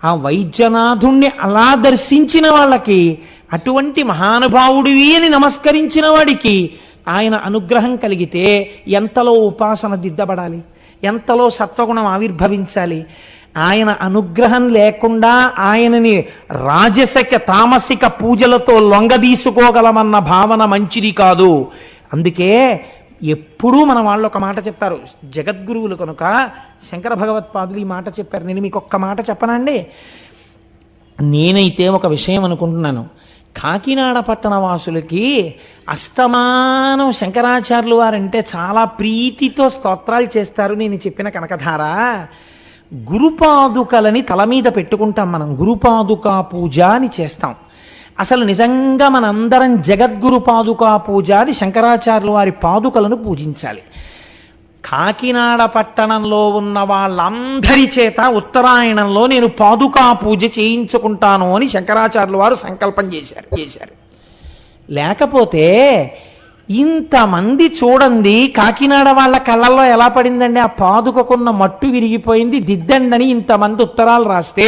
Speaker 1: ఆ వైద్యనాథుణ్ణి అలా దర్శించిన వాళ్ళకి, అటువంటి మహానుభావుడివి అని నమస్కరించిన వాడికి ఆయన అనుగ్రహం కలిగితే ఎంతలో ఉపాసన దిద్దబడాలి, ఎంతలో సత్వగుణం ఆవిర్భవించాలి. ఆయన అనుగ్రహం లేకుండా ఆయనని రాజసిక తామసిక పూజలతో లొంగదీసుకోగలమన్న భావన మంచిది కాదు. అందుకే ఎప్పుడూ మన వాళ్ళు ఒక మాట చెప్తారు, జగద్గురువులు కనుక శంకర భగవత్పాదులు ఈ మాట చెప్పారు. నేను మీకు ఒక్క మాట చెప్పనండి. నేనైతే ఒక విషయం అనుకుంటున్నాను, కాకినాడ పట్టణ వాసులకి అస్తమానం శంకరాచార్యులు వారంటే చాలా ప్రీతితో స్తోత్రాలు చేస్తారు. నేను చెప్పిన కనకధార గురుపాదుకలని తల మీద పెట్టుకుంటాం మనం, గురుపాదుకా పూజ అని చేస్తాం. అసలు నిజంగా మనందరం జగద్గురు పాదుకా పూజ అని శంకరాచార్యుల వారి పాదుకలను పూజించాలి. కాకినాడ పట్టణంలో ఉన్న వాళ్ళందరి చేత ఉత్తరాయణంలో నేను పాదుకా పూజ చేయించుకుంటాను అని శంకరాచార్యుల వారు సంకల్పం చేశారు. లేకపోతే ఇంతమంది చూడండి, కాకినాడ వాళ్ళ కళ్ళల్లో ఎలా పడిందండి, ఆ పాదుకకున్న మట్టు విరిగిపోయింది, దిద్దండని ఇంతమంది ఉత్తరాలు రాస్తే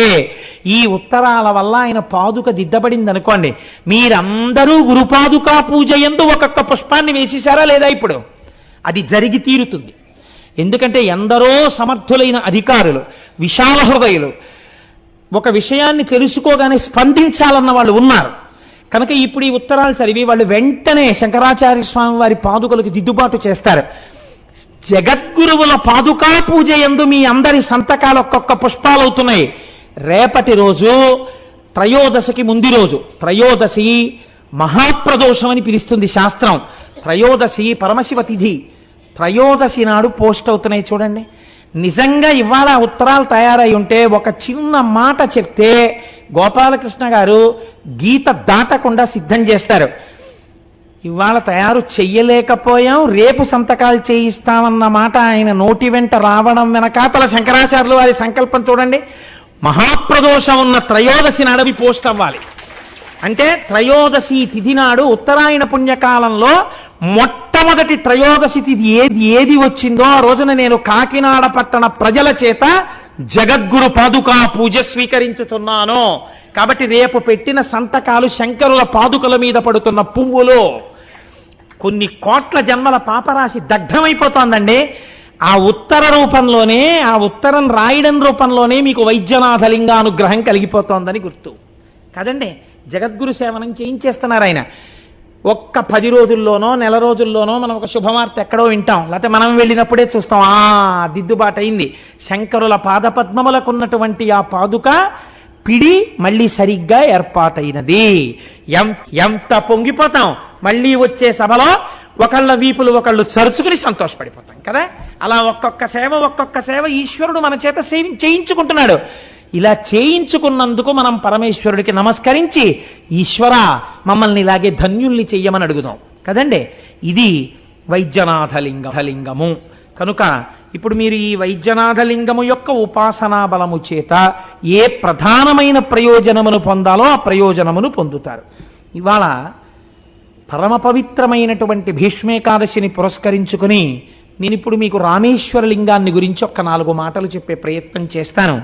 Speaker 1: ఈ ఉత్తరాల వల్ల ఆయన పాదుక దిద్దబడింది అనుకోండి, మీరందరూ గురుపాదుకా పూజ యందు ఒక్కొక్క పుష్పాన్ని వేసేశారా లేదా? ఇప్పుడు అది జరిగి తీరుతుంది. ఎందుకంటే ఎందరో సమర్థులైన అధికారులు, విశాల హృదయులు ఒక విషయాన్ని తెలుసుకోగానే స్పందించాలన్న వాళ్ళు ఉన్నారు కనుక ఇప్పుడు ఈ ఉత్తరాలు చదివి వాళ్ళు వెంటనే శంకరాచార్య స్వామి వారి పాదుకలకు దిద్దుబాటు చేస్తారు. జగద్గురువుల పాదుకా పూజ యందు మీ అందరి సంతకాలు ఒక్కొక్క పుష్పాలు అవుతున్నాయి. రేపటి రోజు త్రయోదశికి ముందు రోజు, త్రయోదశి మహాప్రదోషం అని పిలుస్తుంది శాస్త్రం. త్రయోదశి పరమశివ తిథి. త్రయోదశి నాడు పోస్ట్ అవుతున్నాయి చూడండి. నిజంగా ఇవాళ ఉత్తరాలు తయారై ఉంటే ఒక చిన్న మాట చెప్తే గోపాలకృష్ణ గారు గీత దాటకుండా సిద్ధం చేస్తారు. ఇవాళ తయారు చెయ్యలేకపోయాం, రేపు సంతకాలు చేయిస్తామన్న మాట ఆయన నోటి వెంట రావడం వెనకాతల శంకరాచార్యులు వారి సంకల్పం చూడండి. మహాప్రదోషం ఉన్న త్రయోదశి నాడవి పోస్ట్ అవ్వాలి. అంటే త్రయోదశి తిథి నాడు ఉత్తరాయణ పుణ్యకాలంలో మొట్టమొదటి త్రయోదశి తిథి ఏది వచ్చిందో ఆ రోజున నేను కాకినాడ పట్టణ ప్రజల చేత జగద్గురు పాదుకా పూజ స్వీకరించుతున్నాను. కాబట్టి రేపు పెట్టిన సంతకాలు శంకరుల పాదుకల మీద పడుతున్న పువ్వులు. కొన్ని కోట్ల జన్మల పాపరాశి దగ్ధమైపోతోందండి. ఆ ఉత్తర రూపంలోనే, ఆ ఉత్తరం రాయడం రూపంలోనే మీకు వైద్యనాథలింగ అనుగ్రహం కలిగిపోతోందని గుర్తు కదండి. జగద్గురు సేవనం చేయించేస్తున్నారు ఆయన. ఒక్క 10 రోజుల్లోనో నెల రోజుల్లోనో మనం ఒక శుభవార్త ఎక్కడో వింటాం, లేకపోతే మనం వెళ్ళినప్పుడే చూస్తాం దిద్దుబాటు అయింది. శంకరుల పాదపద్మములకున్నటువంటి ఆ పాదుక పిడి మళ్ళీ సరిగ్గా ఏర్పాటైనది. ఎంత పొంగిపోతాం, మళ్ళీ వచ్చే సభలో ఒకళ్ళ వీపులు ఒకళ్ళు చరుచుకుని సంతోషపడిపోతాం కదా. అలా ఒక్కొక్క సేవ ఈశ్వరుడు మన చేత చేయించుకుంటున్నాడు. ఇలా చేయించుకున్నందుకు మనం పరమేశ్వరుడికి నమస్కరించి ఈశ్వర మమ్మల్ని ఇలాగే ధన్యుల్ని చెయ్యమని అడుగుదాం కదండి. ఇది వైద్యనాథలింగము. కనుక ఇప్పుడు మీరు ఈ వైద్యనాథలింగము యొక్క ఉపాసనా బలము చేత ఏ ప్రధానమైన ప్రయోజనమును పొందాలో ఆ ప్రయోజనమును పొందుతారు. ఇవాళ పరమ పవిత్రమైనటువంటి భీష్మేకాదశిని పురస్కరించుకుని నేను ఇప్పుడు మీకు రామేశ్వర లింగాన్ని గురించి ఒక్క 4 మాటలు చెప్పే ప్రయత్నం చేస్తాను.